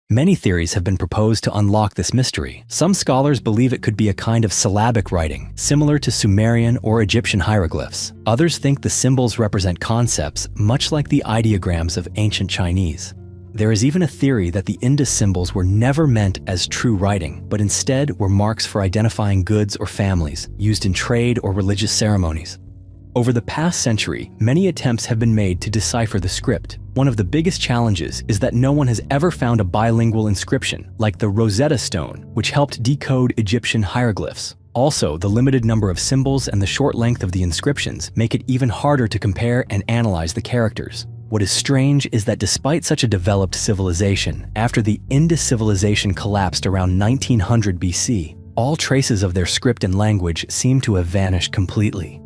Speaker 1: Many theories have been proposed to unlock this mystery. Some scholars believe it could be a kind of syllabic writing, similar to Sumerian or Egyptian hieroglyphs. Others think the symbols represent concepts much like the ideograms of ancient Chinese. There is even a theory that the Indus symbols were never meant as true writing, but instead were marks for identifying goods or families, used in trade or religious ceremonies. Over the past century, many attempts have been made to decipher the script. One of the biggest challenges is that no one has ever found a bilingual inscription, like the Rosetta Stone, which helped decode Egyptian hieroglyphs. Also, the limited number of symbols and the short length of the inscriptions make it even harder to compare and analyze the characters. What is strange is that despite such a developed civilization, after the Indus civilization collapsed around 1900 BC, all traces of their script and language seem to have vanished completely.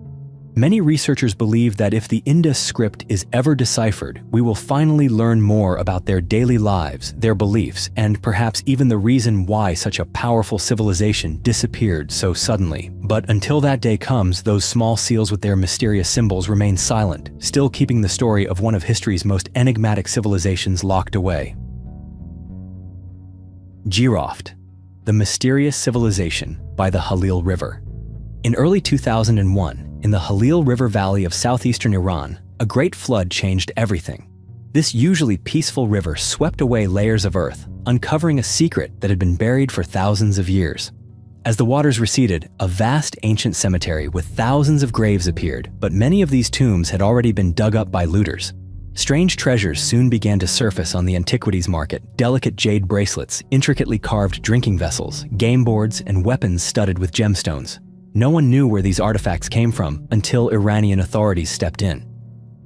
Speaker 1: Many researchers believe that if the Indus script is ever deciphered, we will finally learn more about their daily lives, their beliefs, and perhaps even the reason why such a powerful civilization disappeared so suddenly. But until that day comes, those small seals with their mysterious symbols remain silent, still keeping the story of one of history's most enigmatic civilizations locked away. Jiroft, the mysterious civilization by the Halil River. In early 2001, in the Halil River Valley of southeastern Iran, a great flood changed everything. This usually peaceful river swept away layers of earth, uncovering a secret that had been buried for thousands of years. As the waters receded, a vast ancient cemetery with thousands of graves appeared, but many of these tombs had already been dug up by looters. Strange treasures soon began to surface on the antiquities market: delicate jade bracelets, intricately carved drinking vessels, game boards, and weapons studded with gemstones. No one knew where these artifacts came from until Iranian authorities stepped in.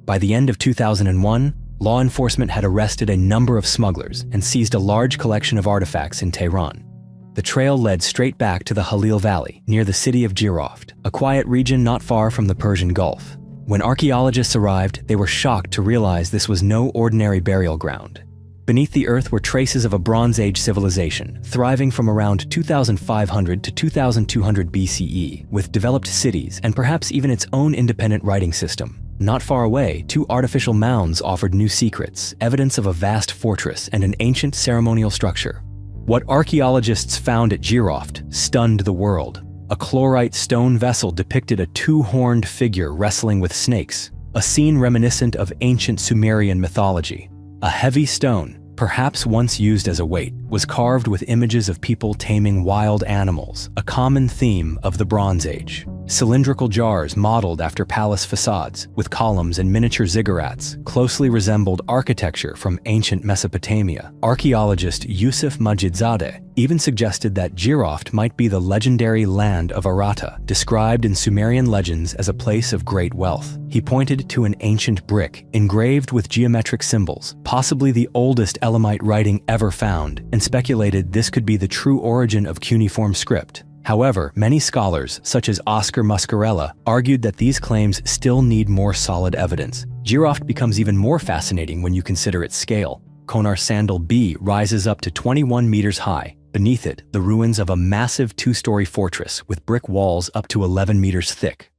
Speaker 1: By the end of 2001, law enforcement had arrested a number of smugglers and seized a large collection of artifacts in Tehran. The trail led straight back to the Halil Valley, near the city of Jiroft, a quiet region not far from the Persian Gulf. When archaeologists arrived, they were shocked to realize this was no ordinary burial ground. Beneath the earth were traces of a Bronze Age civilization, thriving from around 2500 to 2200 BCE, with developed cities and perhaps even its own independent writing system. Not far away, two artificial mounds offered new secrets, evidence of a vast fortress and an ancient ceremonial structure. What archaeologists found at Jiroft stunned the world. A chlorite stone vessel depicted a two-horned figure wrestling with snakes, a scene reminiscent of ancient Sumerian mythology. A heavy stone, perhaps once used as a weight, was carved with images of people taming wild animals, a common theme of the Bronze Age. Cylindrical jars modeled after palace facades, with columns and miniature ziggurats, closely resembled architecture from ancient Mesopotamia. Archaeologist Yusuf Majidzadeh even suggested that Jiroft might be the legendary land of Arata, described in Sumerian legends as a place of great wealth. He pointed to an ancient brick, engraved with geometric symbols, possibly the oldest Elamite writing ever found, and speculated this could be the true origin of cuneiform script. However, many scholars, such as Oscar Muscarella, argued that these claims still need more solid evidence. Jiroft becomes even more fascinating when you consider its scale. Konar Sandal B rises up to 21 meters high. Beneath it, the ruins of a massive two-story fortress with brick walls up to 11 meters thick.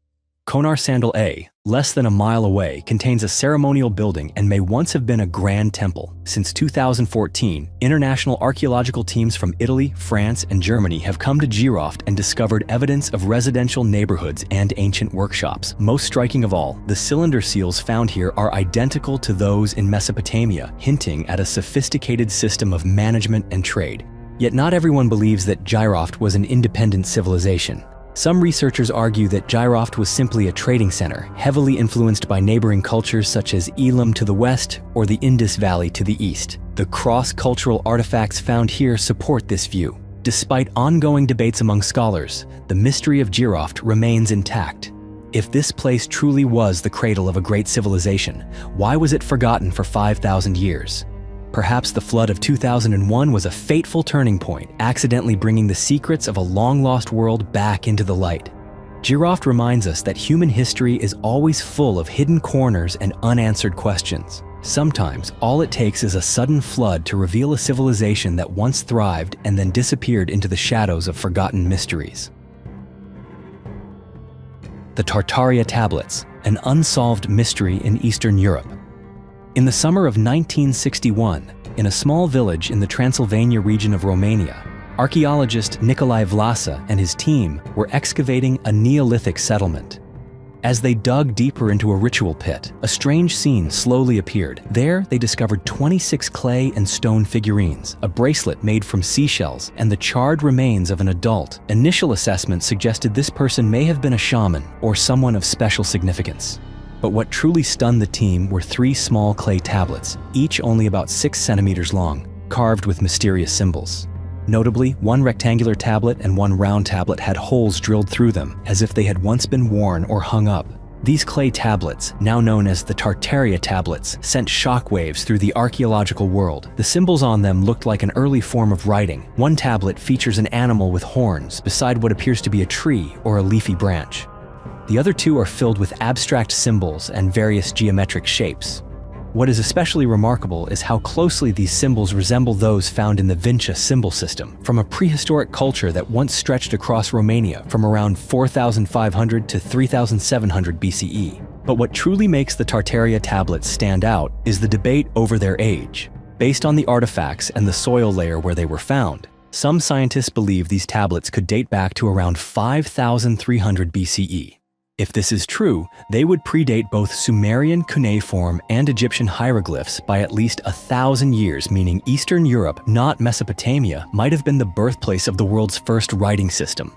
Speaker 1: Konar Sandal A, less than a mile away, contains a ceremonial building and may once have been a grand temple. Since 2014, international archaeological teams from Italy, France, and Germany have come to Jiroft and discovered evidence of residential neighborhoods and ancient workshops. Most striking of all, the cylinder seals found here are identical to those in Mesopotamia, hinting at a sophisticated system of management and trade. Yet not everyone believes that Jiroft was an independent civilization. Some researchers argue that Jiroft was simply a trading center, heavily influenced by neighboring cultures such as Elam to the west or the Indus Valley to the east. The cross-cultural artifacts found here support this view. Despite ongoing debates among scholars, the mystery of Jiroft remains intact. If this place truly was the cradle of a great civilization, why was it forgotten for 5,000 years? Perhaps the flood of 2001 was a fateful turning point, accidentally bringing the secrets of a long-lost world back into the light. Jiroft reminds us that human history is always full of hidden corners and unanswered questions. Sometimes, all it takes is a sudden flood to reveal a civilization that once thrived and then disappeared into the shadows of forgotten mysteries. The Tartaria Tablets, an unsolved mystery in Eastern Europe. In the summer of 1961, in a small village in the Transylvania region of Romania, archaeologist Nicolae Vlasa and his team were excavating a Neolithic settlement. As they dug deeper into a ritual pit, a strange scene slowly appeared. There, they discovered 26 clay and stone figurines, a bracelet made from seashells, and the charred remains of an adult. Initial assessment suggested this person may have been a shaman or someone of special significance. But what truly stunned the team were 3 small clay tablets, each only about 6 centimeters long, carved with mysterious symbols. Notably, one rectangular tablet and one round tablet had holes drilled through them, as if they had once been worn or hung up. These clay tablets, now known as the Tartaria tablets, sent shockwaves through the archaeological world. The symbols on them looked like an early form of writing. One tablet features an animal with horns beside what appears to be a tree or a leafy branch. The other two are filled with abstract symbols and various geometric shapes. What is especially remarkable is how closely these symbols resemble those found in the Vinci symbol system, from a prehistoric culture that once stretched across Romania from around 4,500 to 3,700 BCE. But what truly makes the Tartaria tablets stand out is the debate over their age. Based on the artifacts and the soil layer where they were found, some scientists believe these tablets could date back to around 5,300 BCE. If this is true, they would predate both Sumerian cuneiform and Egyptian hieroglyphs by at least 1,000 years, meaning Eastern Europe, not Mesopotamia, might have been the birthplace of the world's first writing system.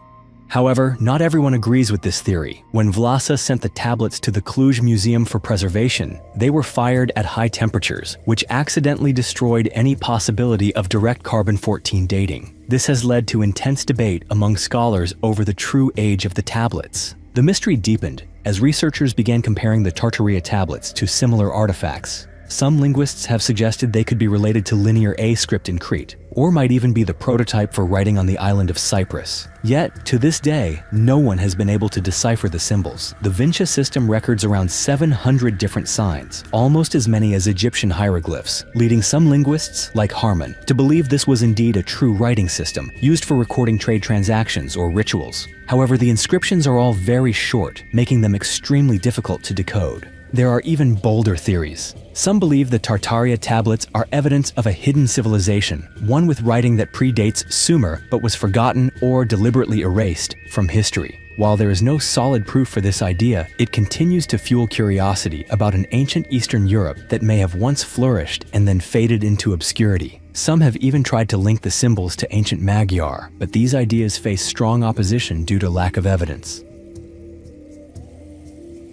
Speaker 1: However, not everyone agrees with this theory. When Vlasa sent the tablets to the Cluj Museum for preservation, they were fired at high temperatures, which accidentally destroyed any possibility of direct carbon-14 dating. This has led to intense debate among scholars over the true age of the tablets. The mystery deepened as researchers began comparing the Tartaria tablets to similar artifacts. Some linguists have suggested they could be related to Linear A script in Crete, or might even be the prototype for writing on the island of Cyprus. Yet, to this day, no one has been able to decipher the symbols. The Vinci system records around 700 different signs, almost as many as Egyptian hieroglyphs, leading some linguists, like Harman, to believe this was indeed a true writing system, used for recording trade transactions or rituals. However, the inscriptions are all very short, making them extremely difficult to decode. There are even bolder theories. Some believe the Tartaria tablets are evidence of a hidden civilization, one with writing that predates Sumer but was forgotten or deliberately erased from history. While there is no solid proof for this idea, it continues to fuel curiosity about an ancient Eastern Europe that may have once flourished and then faded into obscurity. Some have even tried to link the symbols to ancient Magyar, but these ideas face strong opposition due to lack of evidence.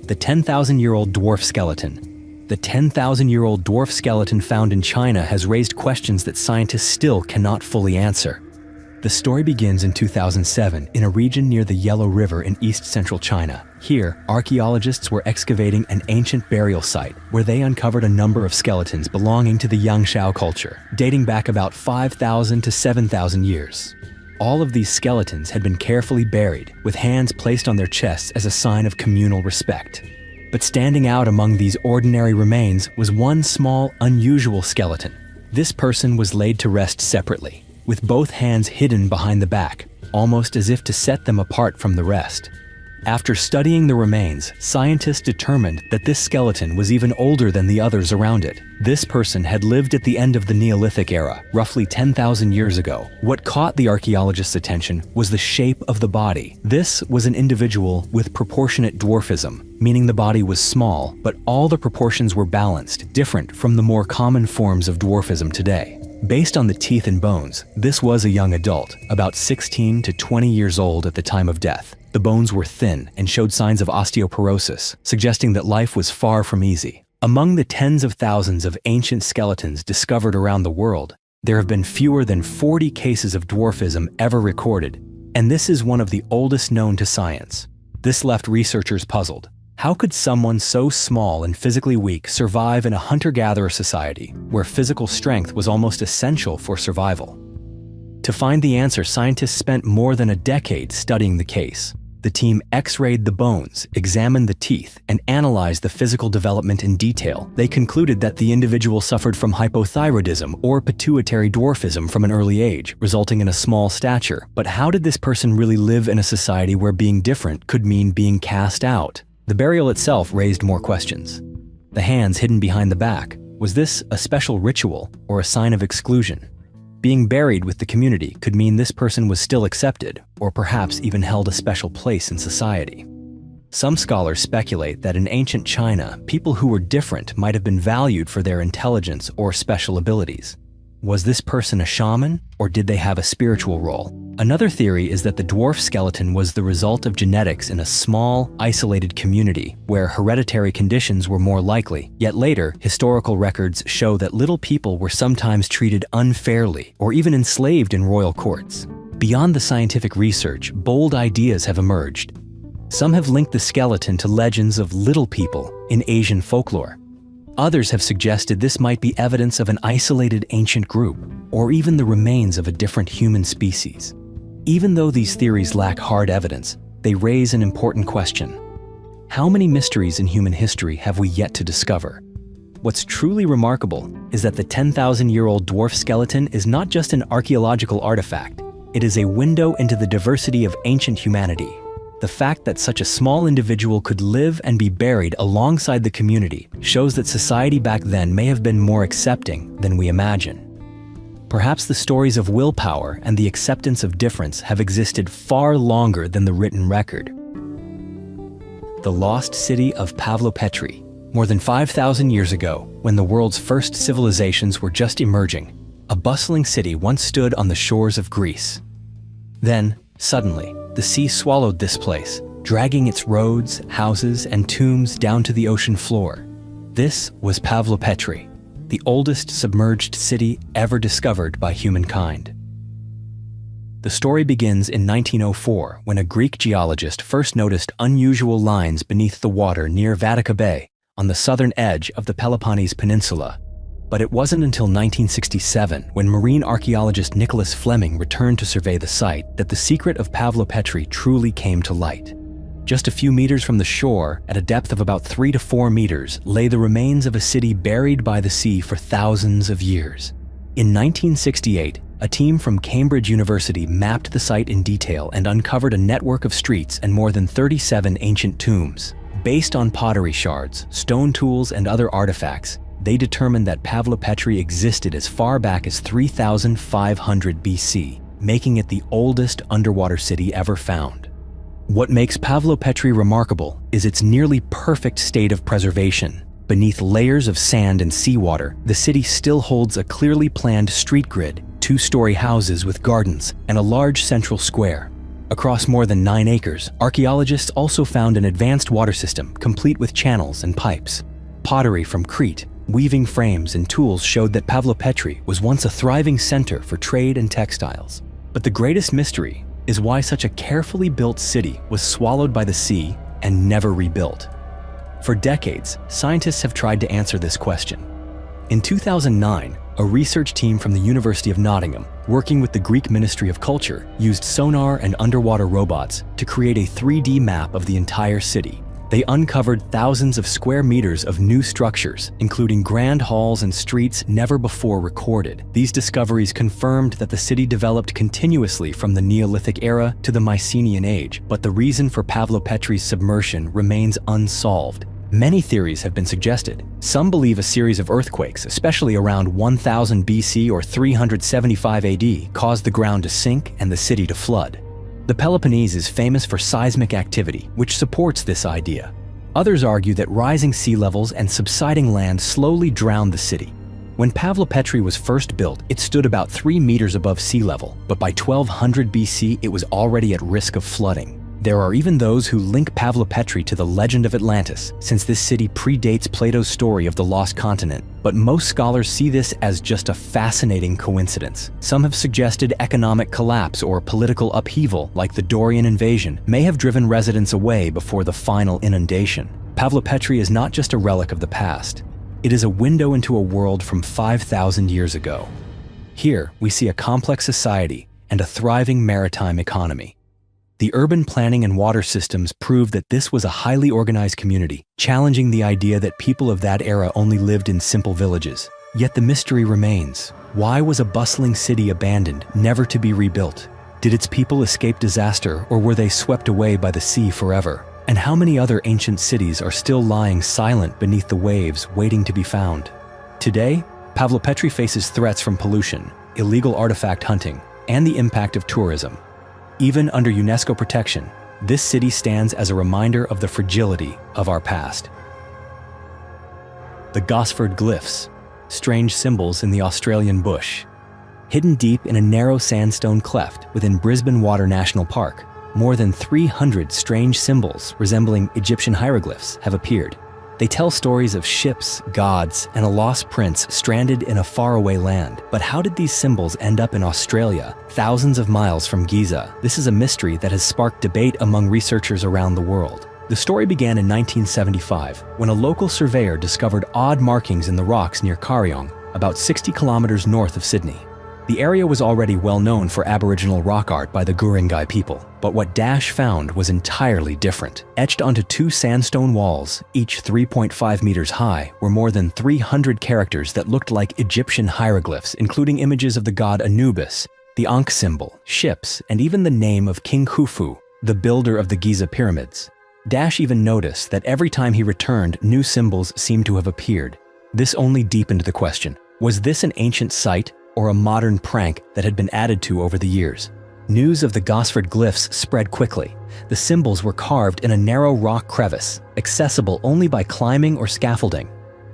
Speaker 1: The 10,000-year-old dwarf skeleton. The 10,000-year-old dwarf skeleton found in China has raised questions that scientists still cannot fully answer. The story begins in 2007 in a region near the Yellow River in east-central China. Here, archaeologists were excavating an ancient burial site where they uncovered a number of skeletons belonging to the Yangshao culture, dating back about 5,000 to 7,000 years. All of these skeletons had been carefully buried, with hands placed on their chests as a sign of communal respect. But standing out among these ordinary remains was one small, unusual skeleton. This person was laid to rest separately, with both hands hidden behind the back, almost as if to set them apart from the rest. After studying the remains, scientists determined that this skeleton was even older than the others around it. This person had lived at the end of the Neolithic era, roughly 10,000 years ago. What caught the archaeologists' attention was the shape of the body. This was an individual with proportionate dwarfism, meaning the body was small, but all the proportions were balanced, different from the more common forms of dwarfism today. Based on the teeth and bones, this was a young adult, about 16 to 20 years old at the time of death. The bones were thin and showed signs of osteoporosis, suggesting that life was far from easy. Among the tens of thousands of ancient skeletons discovered around the world, there have been fewer than 40 cases of dwarfism ever recorded, and this is one of the oldest known to science. This left researchers puzzled. How could someone so small and physically weak survive in a hunter-gatherer society where physical strength was almost essential for survival? To find the answer, scientists spent more than a decade studying the case. The team X-rayed the bones, examined the teeth, and analyzed the physical development in detail. They concluded that the individual suffered from hypothyroidism or pituitary dwarfism from an early age, resulting in a small stature. But how did this person really live in a society where being different could mean being cast out? The burial itself raised more questions. The hands hidden behind the back. Was this a special ritual or a sign of exclusion? Being buried with the community could mean this person was still accepted, or perhaps even held a special place in society. Some scholars speculate that in ancient China, people who were different might have been valued for their intelligence or special abilities. Was this person a shaman, or did they have a spiritual role? Another theory is that the dwarf skeleton was the result of genetics in a small, isolated community where hereditary conditions were more likely. Yet later, historical records show that little people were sometimes treated unfairly or even enslaved in royal courts. Beyond the scientific research, bold ideas have emerged. Some have linked the skeleton to legends of little people in Asian folklore. Others have suggested this might be evidence of an isolated ancient group, or even the remains of a different human species. Even though these theories lack hard evidence, they raise an important question. How many mysteries in human history have we yet to discover? What's truly remarkable is that the 10,000-year-old dwarf skeleton is not just an archaeological artifact, it is a window into the diversity of ancient humanity. The fact that such a small individual could live and be buried alongside the community shows that society back then may have been more accepting than we imagine. Perhaps the stories of willpower and the acceptance of difference have existed far longer than the written record. The lost city of Pavlopetri. More than 5,000 years ago, when the world's first civilizations were just emerging, a bustling city once stood on the shores of Greece. Then, suddenly, the sea swallowed this place, dragging its roads, houses, and tombs down to the ocean floor. This was Pavlopetri, the oldest submerged city ever discovered by humankind. The story begins in 1904 when a Greek geologist first noticed unusual lines beneath the water near Vatica Bay on the southern edge of the Peloponnese Peninsula. But it wasn't until 1967 when marine archaeologist Nicholas Fleming returned to survey the site that the secret of Pavlopetri truly came to light. Just a few meters from the shore, at a depth of about 3 to 4 meters, lay the remains of a city buried by the sea for thousands of years. In 1968, a team from Cambridge University mapped the site in detail and uncovered a network of streets and more than 37 ancient tombs. Based on pottery shards, stone tools, and other artifacts, they determined that Pavlopetri existed as far back as 3,500 BC, making it the oldest underwater city ever found. What makes Pavlopetri remarkable is its nearly perfect state of preservation. Beneath layers of sand and seawater, the city still holds a clearly planned street grid, 2-story houses with gardens, and a large central square. Across more than 9 acres, archaeologists also found an advanced water system complete with channels and pipes. Pottery from Crete, weaving frames, and tools showed that Pavlopetri was once a thriving center for trade and textiles. But the greatest mystery is why such a carefully built city was swallowed by the sea and never rebuilt. For decades, scientists have tried to answer this question. In 2009, a research team from the University of Nottingham, working with the Greek Ministry of Culture, used sonar and underwater robots to create a 3D map of the entire city. They uncovered thousands of square meters of new structures, including grand halls and streets never before recorded. These discoveries confirmed that the city developed continuously from the Neolithic era to the Mycenaean age, but the reason for Pavlopetri's submersion remains unsolved. Many theories have been suggested. Some believe a series of earthquakes, especially around 1000 BC or 375 AD, caused the ground to sink and the city to flood. The Peloponnese is famous for seismic activity, which supports this idea. Others argue that rising sea levels and subsiding land slowly drowned the city. When Pavlopetri was first built, it stood about 3 meters above sea level, but by 1200 BC, it was already at risk of flooding. There are even those who link Pavlopetri to the legend of Atlantis, since this city predates Plato's story of the lost continent. But most scholars see this as just a fascinating coincidence. Some have suggested economic collapse or political upheaval, like the Dorian invasion, may have driven residents away before the final inundation. Pavlopetri is not just a relic of the past. It is a window into a world from 5,000 years ago. Here, we see a complex society and a thriving maritime economy. The urban planning and water systems prove that this was a highly organized community, challenging the idea that people of that era only lived in simple villages. Yet the mystery remains. Why was a bustling city abandoned, never to be rebuilt? Did its people escape disaster, or were they swept away by the sea forever? And how many other ancient cities are still lying silent beneath the waves, waiting to be found? Today, Pavlopetri faces threats from pollution, illegal artifact hunting, and the impact of tourism. Even under UNESCO protection, this city stands as a reminder of the fragility of our past. The Gosford Glyphs, strange symbols in the Australian bush. Hidden deep in a narrow sandstone cleft within Brisbane Water National Park, more than 300 strange symbols resembling Egyptian hieroglyphs have appeared. They tell stories of ships, gods, and a lost prince stranded in a faraway land. But how did these symbols end up in Australia, thousands of miles from Giza? This is a mystery that has sparked debate among researchers around the world. The story began in 1975, when a local surveyor discovered odd markings in the rocks near Karyong, about 60 kilometers north of Sydney. The area was already well known for Aboriginal rock art by the Guringai people, but what Dash found was entirely different. Etched onto 2 sandstone walls, each 3.5 meters high, were more than 300 characters that looked like Egyptian hieroglyphs, including images of the god Anubis, the Ankh symbol, ships, and even the name of King Khufu, the builder of the Giza pyramids. Dash even noticed that every time he returned, new symbols seemed to have appeared. This only deepened the question: was this an ancient site or a modern prank that had been added to over the years? News of the Gosford glyphs spread quickly. The symbols were carved in a narrow rock crevice, accessible only by climbing or scaffolding.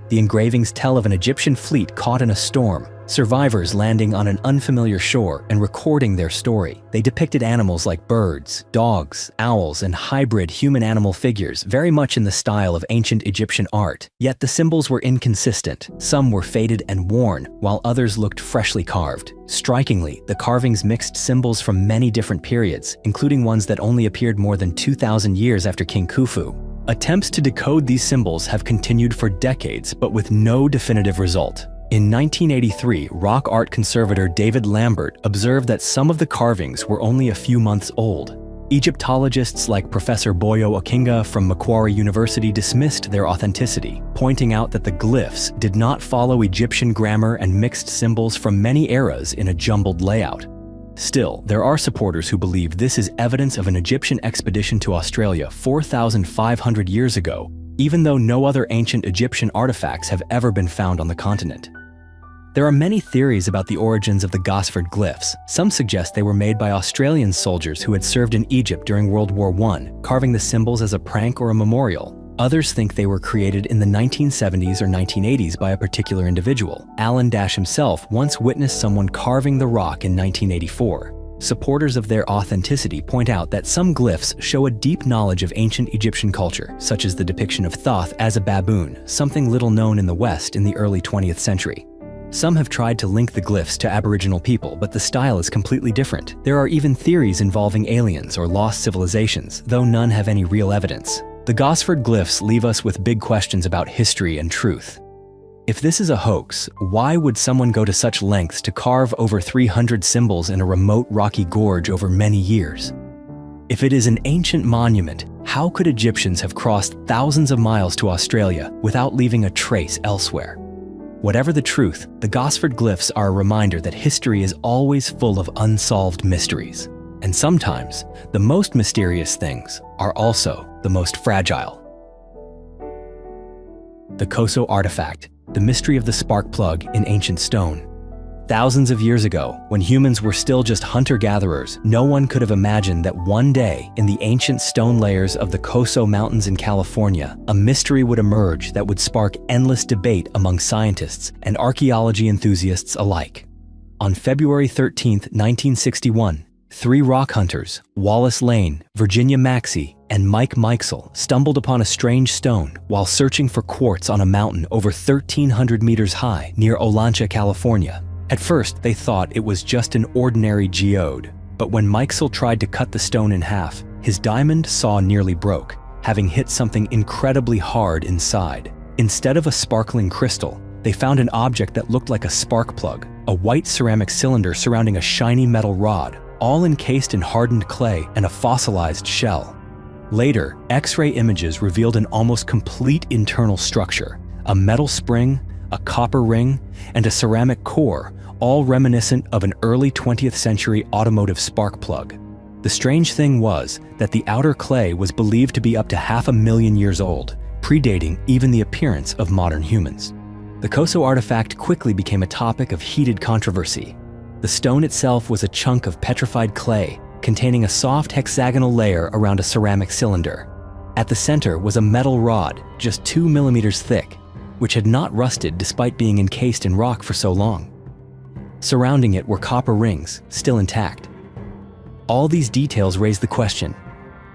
Speaker 1: The engravings tell of an Egyptian fleet caught in a storm, survivors landing on an unfamiliar shore and recording their story. They depicted animals like birds, dogs, owls, and hybrid human-animal figures, very much in the style of ancient Egyptian art. Yet the symbols were inconsistent. Some were faded and worn, while others looked freshly carved. Strikingly, the carvings mixed symbols from many different periods, including ones that only appeared more than 2,000 years after King Khufu. Attempts to decode these symbols have continued for decades, but with no definitive result. In 1983, rock art conservator David Lambert observed that some of the carvings were only a few months old. Egyptologists like Professor Boyo Okinga from Macquarie University dismissed their authenticity, pointing out that the glyphs did not follow Egyptian grammar and mixed symbols from many eras in a jumbled layout. Still, there are supporters who believe this is evidence of an Egyptian expedition to Australia 4,500 years ago, even though no other ancient Egyptian artifacts have ever been found on the continent. There are many theories about the origins of the Gosford glyphs. Some suggest they were made by Australian soldiers who had served in Egypt during World War I, carving the symbols as a prank or a memorial. Others think they were created in the 1970s or 1980s by a particular individual. Alan Dash himself once witnessed someone carving the rock in 1984. Supporters of their authenticity point out that some glyphs show a deep knowledge of ancient Egyptian culture, such as the depiction of Thoth as a baboon, something little known in the West in the early 20th century. Some have tried to link the glyphs to Aboriginal people, but the style is completely different. There are even theories involving aliens or lost civilizations, though none have any real evidence. The Gosford glyphs leave us with big questions about history and truth. If this is a hoax, why would someone go to such lengths to carve over 300 symbols in a remote rocky gorge over many years? If it is an ancient monument, how could Egyptians have crossed thousands of miles to Australia without leaving a trace elsewhere? Whatever the truth, the Gosford glyphs are a reminder that history is always full of unsolved mysteries. And sometimes, the most mysterious things are also the most fragile. The Koso artifact, the mystery of the spark plug in ancient stone. Thousands of years ago, when humans were still just hunter-gatherers, no one could have imagined that one day, in the ancient stone layers of the Koso Mountains in California, a mystery would emerge that would spark endless debate among scientists and archaeology enthusiasts alike. On February 13, 1961, 3 rock hunters, Wallace Lane, Virginia Maxey, and Mike Mikesell, stumbled upon a strange stone while searching for quartz on a mountain over 1,300 meters high near Olancha, California. At first, they thought it was just an ordinary geode, but when Mikesell tried to cut the stone in half, his diamond saw nearly broke, having hit something incredibly hard inside. Instead of a sparkling crystal, they found an object that looked like a spark plug, a white ceramic cylinder surrounding a shiny metal rod, all encased in hardened clay and a fossilized shell. Later, X-ray images revealed an almost complete internal structure, a metal spring, a copper ring, and a ceramic core, all reminiscent of an early 20th century automotive spark plug. The strange thing was that the outer clay was believed to be up to 500,000 years old, predating even the appearance of modern humans. The Koso artifact quickly became a topic of heated controversy. The stone itself was a chunk of petrified clay, containing a soft hexagonal layer around a ceramic cylinder. At the center was a metal rod, just 2 millimeters thick, which had not rusted despite being encased in rock for so long. Surrounding it were copper rings, still intact. All these details raise the question: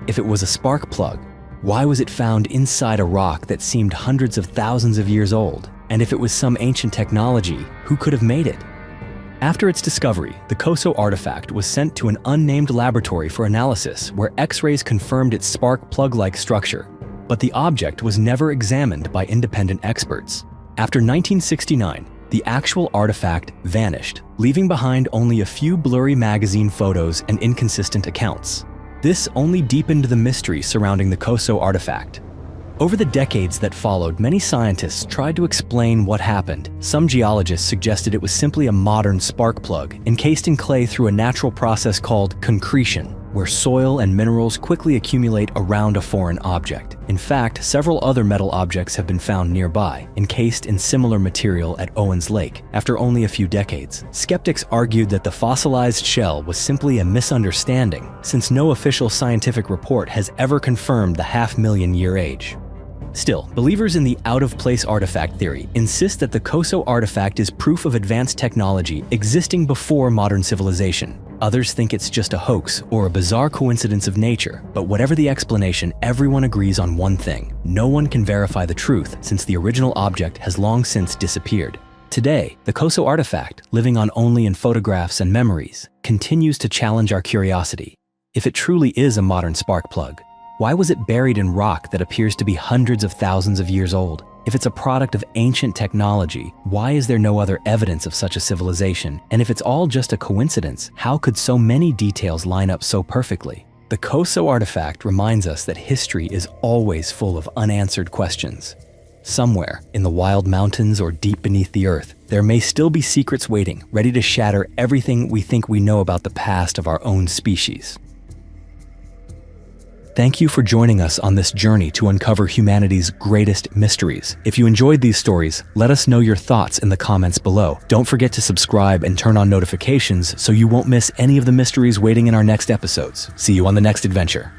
Speaker 1: if it was a spark plug, why was it found inside a rock that seemed hundreds of thousands of years old? And if it was some ancient technology, who could have made it? After its discovery, the Koso artifact was sent to an unnamed laboratory for analysis where X-rays confirmed its spark plug-like structure, but the object was never examined by independent experts. After 1969, the actual artifact vanished, leaving behind only a few blurry magazine photos and inconsistent accounts. This only deepened the mystery surrounding the Koso artifact. Over the decades that followed, many scientists tried to explain what happened. Some geologists suggested it was simply a modern spark plug, encased in clay through a natural process called concretion, where soil and minerals quickly accumulate around a foreign object. In fact, several other metal objects have been found nearby, encased in similar material at Owens Lake, after only a few decades. Skeptics argued that the fossilized shell was simply a misunderstanding, since no official scientific report has ever confirmed the half-million-year age. Still, believers in the out-of-place artifact theory insist that the Koso artifact is proof of advanced technology existing before modern civilization. Others think it's just a hoax or a bizarre coincidence of nature, but whatever the explanation, everyone agrees on one thing: no one can verify the truth since the original object has long since disappeared. Today, the Koso artifact, living on only in photographs and memories, continues to challenge our curiosity. If it truly is a modern spark plug, why was it buried in rock that appears to be hundreds of thousands of years old? If it's a product of ancient technology, why is there no other evidence of such a civilization? And if it's all just a coincidence, how could so many details line up so perfectly? The Koso artifact reminds us that history is always full of unanswered questions. Somewhere, in the wild mountains or deep beneath the earth, there may still be secrets waiting, ready to shatter everything we think we know about the past of our own species. Thank you for joining us on this journey to uncover humanity's greatest mysteries. If you enjoyed these stories, let us know your thoughts in the comments below. Don't forget to subscribe and turn on notifications so you won't miss any of the mysteries waiting in our next episodes. See you on the next adventure.